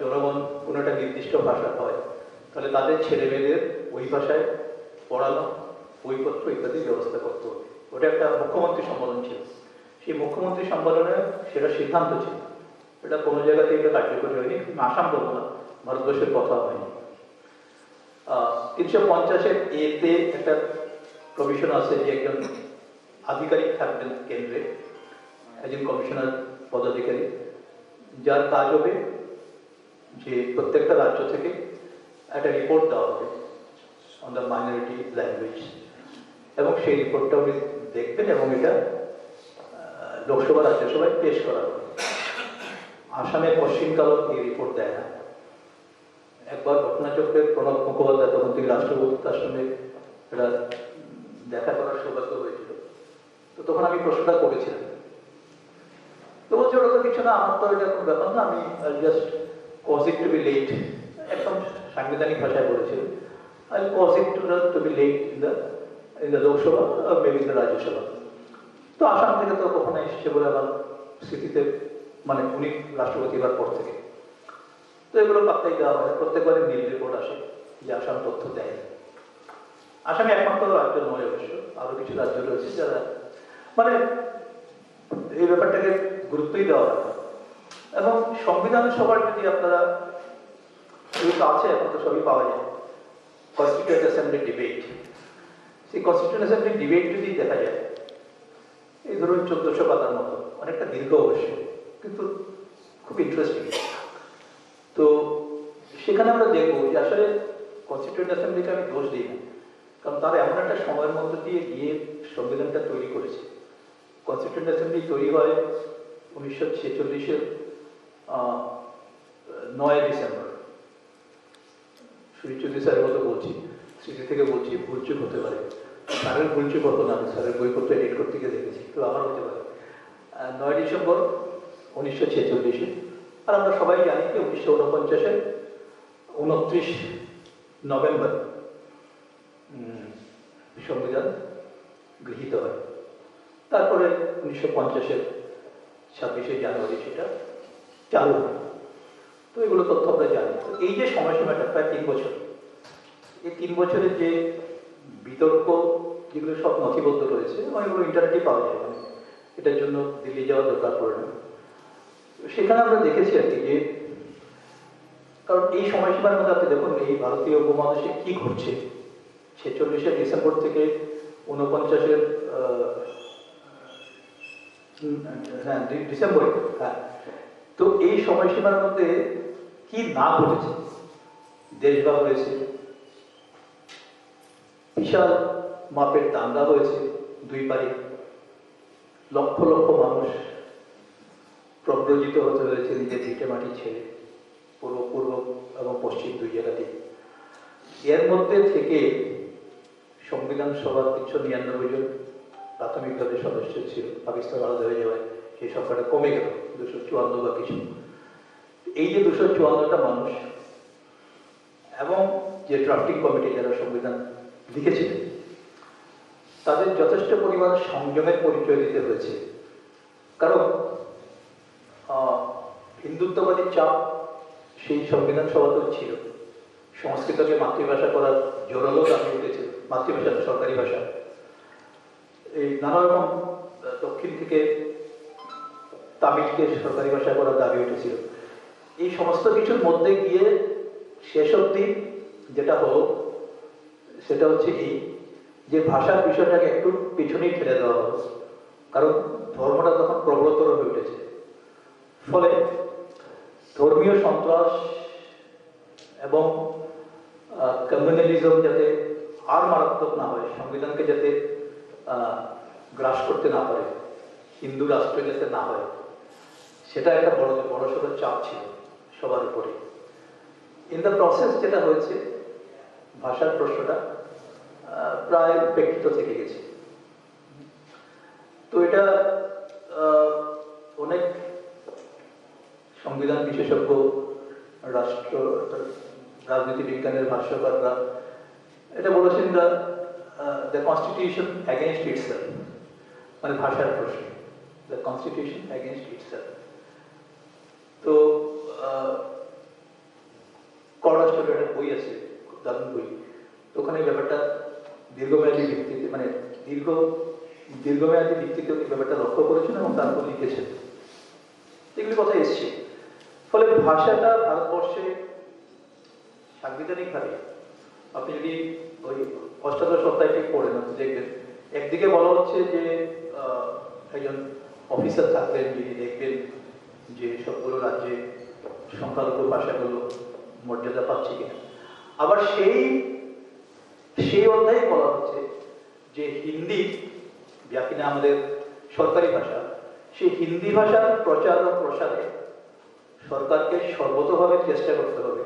জনগণ কোনো একটা নির্দিষ্ট ভাষা হয়, তাহলে তাদের ছেলে মেয়েদের ওই ভাষায় পড়ানো, বইপত্র ইত্যাদি ব্যবস্থা করতে হবে। ওটা একটা মুখ্যমন্ত্রী সম্মেলন ছিল। সেই মুখ্যমন্ত্রী সম্মেলনে সেটা সিদ্ধান্ত ছিল। এটা কোনো জায়গাতে এটা কার্যকরী হয়নি। আসাম বলবো না, ভারতবর্ষের কথা হয়নি। 350-এর এতে একটা প্রভিশন আছে যে একজন আধিকারিক থাকবেন কেন্দ্রে, একজন কমিশনার পদাধিকারী, যার কাজ হবে যে প্রত্যেকটা রাজ্য থেকে একটা রিপোর্ট দেওয়া হবে অন দ্য মাইনরিটি ল্যাঙ্গুয়েজ, এবং সেই রিপোর্টটা উনি দেখবেন এবং এটা লোকসভা রাজ্যসভায় পেশ করা হবে। আসামে পশ্চিমকালত এই রিপোর্ট দেয় না। একবার ঘটনাচক্রের প্রণব মুখোপাধ্যায়, তখন তিনি রাষ্ট্রপতি, তার সঙ্গে এটা দেখা করার সৌভাগ্য হয়েছিল। তো তখন আমি প্রশ্নটা করেছিলাম, তো বলছে ওটা তো কিছু না, আমার তো এটা কোনো ব্যাপার না, আমি just cause it to be laid, একদম সাংবিধানিক ভাষায় বলেছিল, I cause it to be laid in the Lok Sabha maybe in the Rajya Sabha. তো আসাম থেকে তো কখনো এসেছে বলে আমার স্মৃতিতে, মানে উনি রাষ্ট্রপতি হওয়ার পর থেকে। তো এগুলো পাত্তাই দেওয়া হয়, প্রত্যেকবারই নীল রিপোর্ট আসে যে আসাম তথ্য দেয়। আসামে একমাত্র রাজ্য নয় অবশ্য, আরো কিছু রাজ্য রয়েছে যারা মানে এই ব্যাপারটাকে গুরুত্বই দেওয়া হয়। এবং সংবিধান সভার যদি আপনারা, এগুলো আছে এখন তো সবই পাওয়া যায়, কনস্টিটিউয়েন্ট অ্যাসেম্বলি ডিবেট, সেই কনস্টিটিউয়েন্ট অ্যাসেম্বলি ডিবেট যদি দেখা যায়, এই ধরুন 1400 পাতার মতো, অনেকটা দীর্ঘ অবশ্য, কিন্তু খুব ইন্টারেস্টিং। তো সেখানে আমরা দেখবো যে আসলে কনস্টিটিউয়েন্ট অ্যাসেম্বলিকে আমি দোষ দিই না, কারণ তারা এমন একটা সময়ের মধ্যে দিয়ে গিয়ে সংবিধানটা তৈরি করেছে। কনস্টিটিউয়েন্ট অ্যাসেম্বলি তৈরি হয় 1946-এর 9 ডিসেম্বর। সুরিচৌধুরী স্যারের মতো বলছি, স্মৃতি থেকে বলছি, ভুলচুক হতে পারে, স্যারের ভুলচুক হতো না, আমি স্যারের বইপত্র এডিট করতে গিয়ে দেখেছি, তো আবার হতে পারে। 9 ডিসেম্বর 1946-এ। আর আমরা সবাই জানি যে 1949-এর 29 নভেম্বর সংবিধান গৃহীত হয়। তারপরে 1950-এর 26শে জানুয়ারি সেটা চালু হয়। তো এগুলো এগুলো তথ্য আমরা জানি। তো এই যে সময়সীমাটা প্রায় 3 বছর, এই 3 বছরের যে বিতর্ক যেগুলো সব নথিবদ্ধ রয়েছে এবং এগুলো ইন্টারনেটে পাওয়া যায়, মানে এটার জন্য দিল্লি যাওয়ার দরকার পড়ে না। সেখানে আমরা দেখেছি আর কি যে, কারণ এই সময়সীমার মধ্যে আপনি দেখুন এই ভারতীয় উপমহাদেশে কি ঘটছে 46শে ডিসেম্বর থেকে 49-এর হ্যাঁ ডিসেম্বরে, হ্যাঁ। তো এই সময়সীমার মধ্যে কি না ঘটেছে, দেশভাগ হয়েছে, বিশাল মাপের দাঙ্গা হয়েছে দুই পারে, লক্ষ লক্ষ মানুষ প্রব্রজিত হতে হয়েছে নিজের ভিটে মাটি ছেড়ে, পূর্ব এবং পশ্চিম দুই জায়গাতে। এর মধ্যে থেকে সংবিধান সভার 399 জন প্রাথমিকভাবে সদস্য ছিল, পাকিস্তান আলাদা হয়ে যাওয়ায় সেই সংখ্যাটা কমে গেল 254 বা কিছু। এই যে 254টা মানুষ এবং যে ড্রাফটিং কমিটি যারা সংবিধান লিখেছিলেন, তাদের যথেষ্ট পরিমাণ সংযমের পরিচয় দিতে হয়েছে। কারণ হিন্দুত্ববাদী চাপ সেই সংবিধান সভাতেও ছিল, সংস্কৃতকে মাতৃভাষা করার জোরালো দাবি উঠেছে, মাতৃভাষা সরকারি ভাষা। এই নানা রকম দক্ষিণ থেকে তামিলকে সরকারি ভাষা করার দাবি উঠেছিল। এই সমস্ত কিছুর মধ্যে গিয়ে শেষ অবধি যেটা হলো সেটা হচ্ছে এই যে ভাষার বিষয়টাকে একটু পিছনেই ঠেলে দেওয়া হলো, কারণ ধর্মটা তখন প্রবলতর হয়ে উঠেছে। ফলে ধর্মীয় সন্ত্রাস এবং কমিউনালিজম যাতে আর মারাত্মক না হয়, সংবিধানকে যাতে গ্রাস করতে না পারে, হিন্দু রাষ্ট্র যাতে না হয়, সেটা একটা বড়সড় চাপ ছিল সবার উপরে। ইন দ্য প্রসেস যেটা হয়েছে, ভাষার প্রশ্নটা প্রায় উপেক্ষিত থেকে গেছে। তো এটা অনেক সংবিধান বিশেষজ্ঞ, রাষ্ট্র রাজনীতি বিজ্ঞানের ভাষ্যকাররা এটা বলেছেন, দ্য কনস্টিটিউশন অ্যাগেনস্ট ইটসেলফ, মানে ভাষার প্রশ্ন, দ্য কনস্টিটিউশন অ্যাগেনস্ট ইটসেলফ। তো কররাষ্ট্রের একটা বই আছে, দারুণ বই, তো ওখানে ব্যাপারটা দীর্ঘমেয়াদী ভিত্তিতে, মানে দীর্ঘমেয়াদী ভিত্তিতে উনি ব্যাপারটা লক্ষ্য করেছেন এবং তারপর লিখেছেন, এগুলি কথা এসছে। ফলে ভাষাটা ভারতবর্ষে সাংবিধানিকভাবে আপনি যদি ওই অষ্টাদশ অধ্যায়টি পড়েন দেখবেন, একদিকে বলা হচ্ছে যে একজন অফিসার থাকবেন যিনি দেখবেন যে সবগুলো রাজ্যে সংখ্যালঘু ভাষাগুলো মর্যাদা পাচ্ছে কিনা। আবার সেই অধ্যায়ে বলা হচ্ছে যে হিন্দি, যা কিনা আমাদের সরকারি ভাষা, সেই হিন্দি ভাষার প্রচার ও প্রসারে সরকারকে সর্বতভাবে চেষ্টা করতে হবে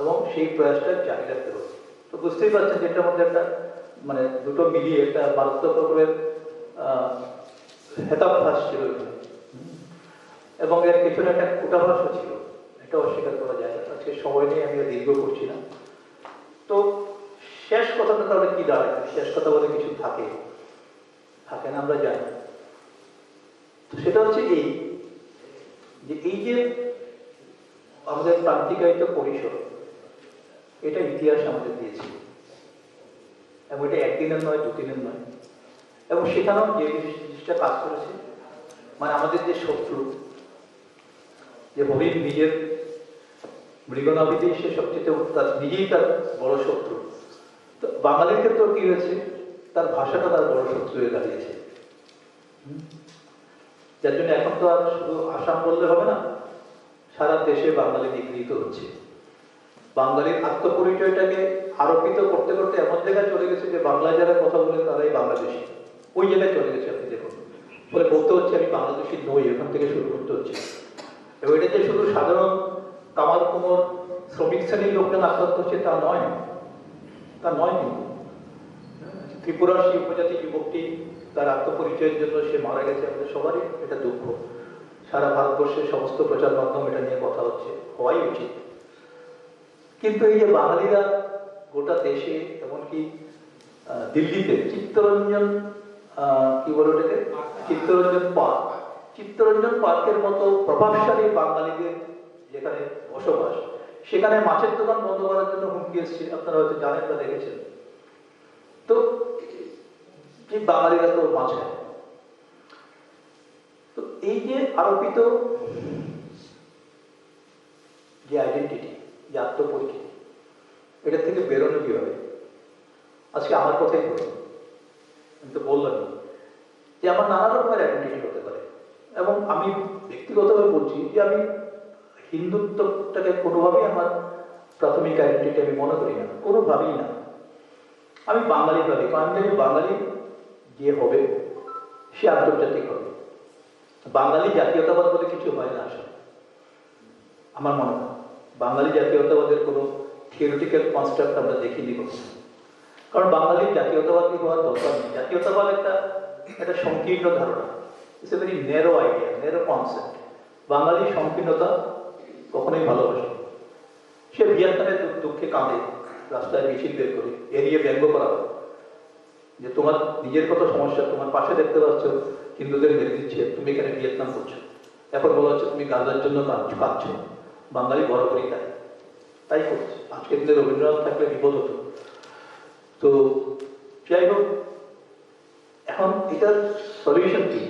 এবং সেই প্রয়াসটা জারি রাখতে হবে। তো বুঝতেই পারছেন যে এটার মধ্যে একটা মানে দুটো মিলিয়ে একটা মারাত্মক রকমের হেতাভ্যাস ছিল এখানে, এবং এর পেছনে একটা কূটাভাসও ছিল, এটা অস্বীকার করা যায়। আজকে সময় নিয়ে আমি দীর্ঘ করছি না। তো শেষ কথাটা তাহলে কি দাঁড়ায়? শেষ কথা বলে কিছু থাকে না, আমরা জানি। তো সেটা হচ্ছে এই যে আমাদের প্রান্তিকায়িত পরিসর, এটা ইতিহাস আমাদের দিয়েছে, এবং এটা একদিনের নয়, দুদিনের নয়। এবং সেখানেও যে জিনিসটা কাজ করেছে, মানে আমাদের যে শত্রু, যে হরিণ নিজের মৃগনাভিতেই সে সবচেয়ে নিজেই তার বড় শত্রু। তো বাঙালির ক্ষেত্রেও কি হয়েছে, তার ভাষাটা তার বড় শত্রু হয়ে দাঁড়িয়েছে। যার জন্য এখন তো আর শুধু আসাম বললে হবে না, সারা দেশে বাঙালি নিগৃহীত হচ্ছে। বাঙালির আত্মপরিচয়টাকে আরোপিত করতে করতে এমন জায়গায় চলে গেছে যে বাংলায় যারা কথা বলে তারাই বাংলাদেশি, ওই জায়গায় চলে গেছে। আপনি দেখুন, বলে বলতে হচ্ছে আমি বাংলাদেশি নই, ওখান থেকে শুরু করতে হচ্ছে। এবং এটা যে শুধু সাধারণ কামাল কুমোর শ্রমিক শ্রেণীর লোকজন আক্রান্ত হচ্ছে তা নয় কিন্তু ত্রিপুরার সেই উপজাতি যুবকটি তার আত্মপরিচয়ের জন্য সে মারা গেছে, আমাদের সবারই এটা দুঃখ। সারা ভারতবর্ষের সমস্ত প্রচার মাধ্যম এটা নিয়ে কথা হচ্ছে, হওয়াই উচিত। কিন্তু এই যে বাঙালিরা গোটা দেশে, এমনকি দিল্লিতে চিত্তরঞ্জন কি বলে ওটাকে, চিত্তরঞ্জন পার্কের মতো প্রভাবশালী বাঙালিদের যেখানে বসবাস, সেখানে মাছের দোকান বন্ধ করার জন্য হুমকি এসছে, আপনারা হয়তো জানেন বা দেখেছেন। তো যে বাঙালিরা তো মাছ খায়, তো এই যে আরোপিত যে আইডেন্টিটি, যে আত্মপরিচিতি, এটা থেকে বেরোনো কিভাবে? আজকে আমার কথাই বলুন, আমি তো বললাম যে আমার নানা রকমের আইডেন্টিটি হতে পারে, এবং আমি ব্যক্তিগতভাবে বলছি যে আমি হিন্দুত্বটাকে কোনোভাবেই আমার প্রাথমিক আইডেন্টিটি আমি মনে করি না, কোনোভাবেই না। আমি বাঙালি ভাবি, কারণ আমি জানি বাঙালি যে হবে সে আন্তর্জাতিক হবে। বাঙালি জাতীয়তাবাদ বলে কিছু হয় না আসলে, আমার মনে হয় বাঙালি জাতীয়তাবাদের কোনো থিওরিটিক্যাল কনস্ট্রাক্ট আমরা দেখিনি কখনো। কারণ বাঙালির জাতীয়তাবাদী হওয়ার দরকার নেই। জাতীয়তাবাদ একটা সংকীর্ণ ধারণা, it's a very narrow idea, narrow concept. বাঙালির সংকীর্ণতা কখনোই ভালোবাসে। সে ভিয়েতনামের দুঃখে কাঁদে, রাস্তায় মিছিল বের করে, এড়িয়ে ব্যঙ্গ করা হয় যে তোমার নিজের কত সমস্যা, তোমার পাশে দেখতে পাচ্ছ হিন্দুদের মেরে দিচ্ছে, তুমি এখানে ভিয়েতনাম করছো। এখন বলা হচ্ছে তুমি গাঁজার জন্য কাঁদছো। বাঙালি বরাবরই তাই করছে। আজকের দিনে রবীন্দ্রনাথ থাকলে বিপদ হতো। তো যাই হোক, এখন এটার সলিউশন কি?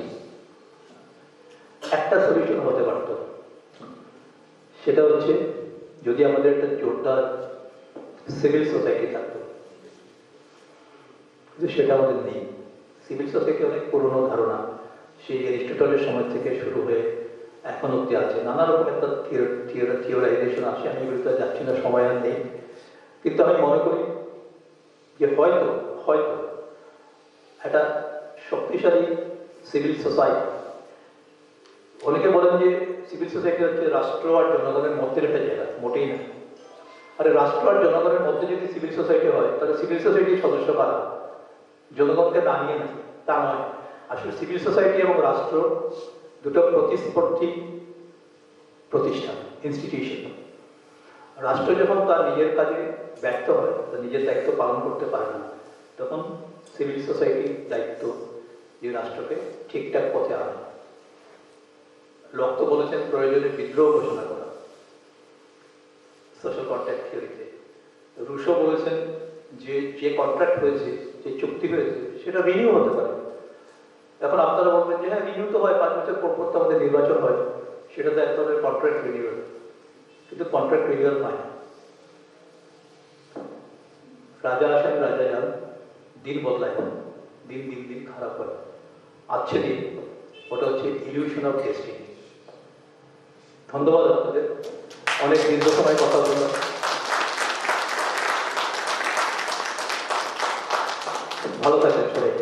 একটা সলিউশন হতে পারত, সেটা হচ্ছে যদি আমাদের একটা জোরদার সিভিল সোসাইটি থাকতো, কিন্তু সেটা আমাদের নেই। সিভিল সোসাইটি অনেক পুরনো ধারণা, সেই অ্যারিস্টটলের সময় থেকে শুরু হয়ে এখন অব্দি আছে। নানা রকম একটা থিওরাইজেশন আসে, আমি এগুলোতে যাচ্ছি না, সময় আর নেই। কিন্তু আমি মনে করি যে হয়তো হয়তো একটা শক্তিশালী সিভিল সোসাইটি, অনেকে বলেন যে সিভিল সোসাইটি হচ্ছে রাষ্ট্র আর জনগণের মধ্যে একটা জায়গা, মোটেই না। আরে রাষ্ট্র আর জনগণের মধ্যে যদি সিভিল সোসাইটি হয়, তাহলে সিভিল সোসাইটির সদস্য কারা? জনগণকে না নিয়ে নাকি? তা নয়। আসলে সিভিল সোসাইটি এবং রাষ্ট্র দুটো প্রতিস্পর্ধী প্রতিষ্ঠান, ইনস্টিটিউশন। রাষ্ট্র যখন তার নিজের কাজে ব্যর্থ হয়, তার নিজের দায়িত্ব পালন করতে পারে না, তখন সিভিল সোসাইটির দায়িত্ব যে রাষ্ট্রকে ঠিকঠাক পথে আনে। লক তো বলেছেন প্রয়োজনে বিদ্রোহ ঘোষণা করা, সোশ্যাল কন্ট্রাক্ট থিওরিতে। রুশো বলেছেন যে যে কন্ট্রাক্ট হয়েছে, যে চুক্তি হয়েছে, সেটা রিনিউ হতে পারে। এখন আপনারা বলবেন যে হ্যাঁ, রিনিউ তো হয়, 5 বছর পর পর তো আমাদের নির্বাচন হয়, সেটা তো এক ধরনের কন্ট্রাক্ট রিনিউয়াল। কিন্তু কন্ট্রাক্ট রিনিউয়াল নয়। রাজা আসেন, রাজা যান, দিন বদলায় না, দিন দিন দিন খারাপ হয়। আছে দিন, ওটা হচ্ছে ইলিউশন অফ ডেস্টিনি। ধন্যবাদ আপনাদের, অনেক দীর্ঘ সময় কথা বললাম। ভালো থাকবেন সবাই।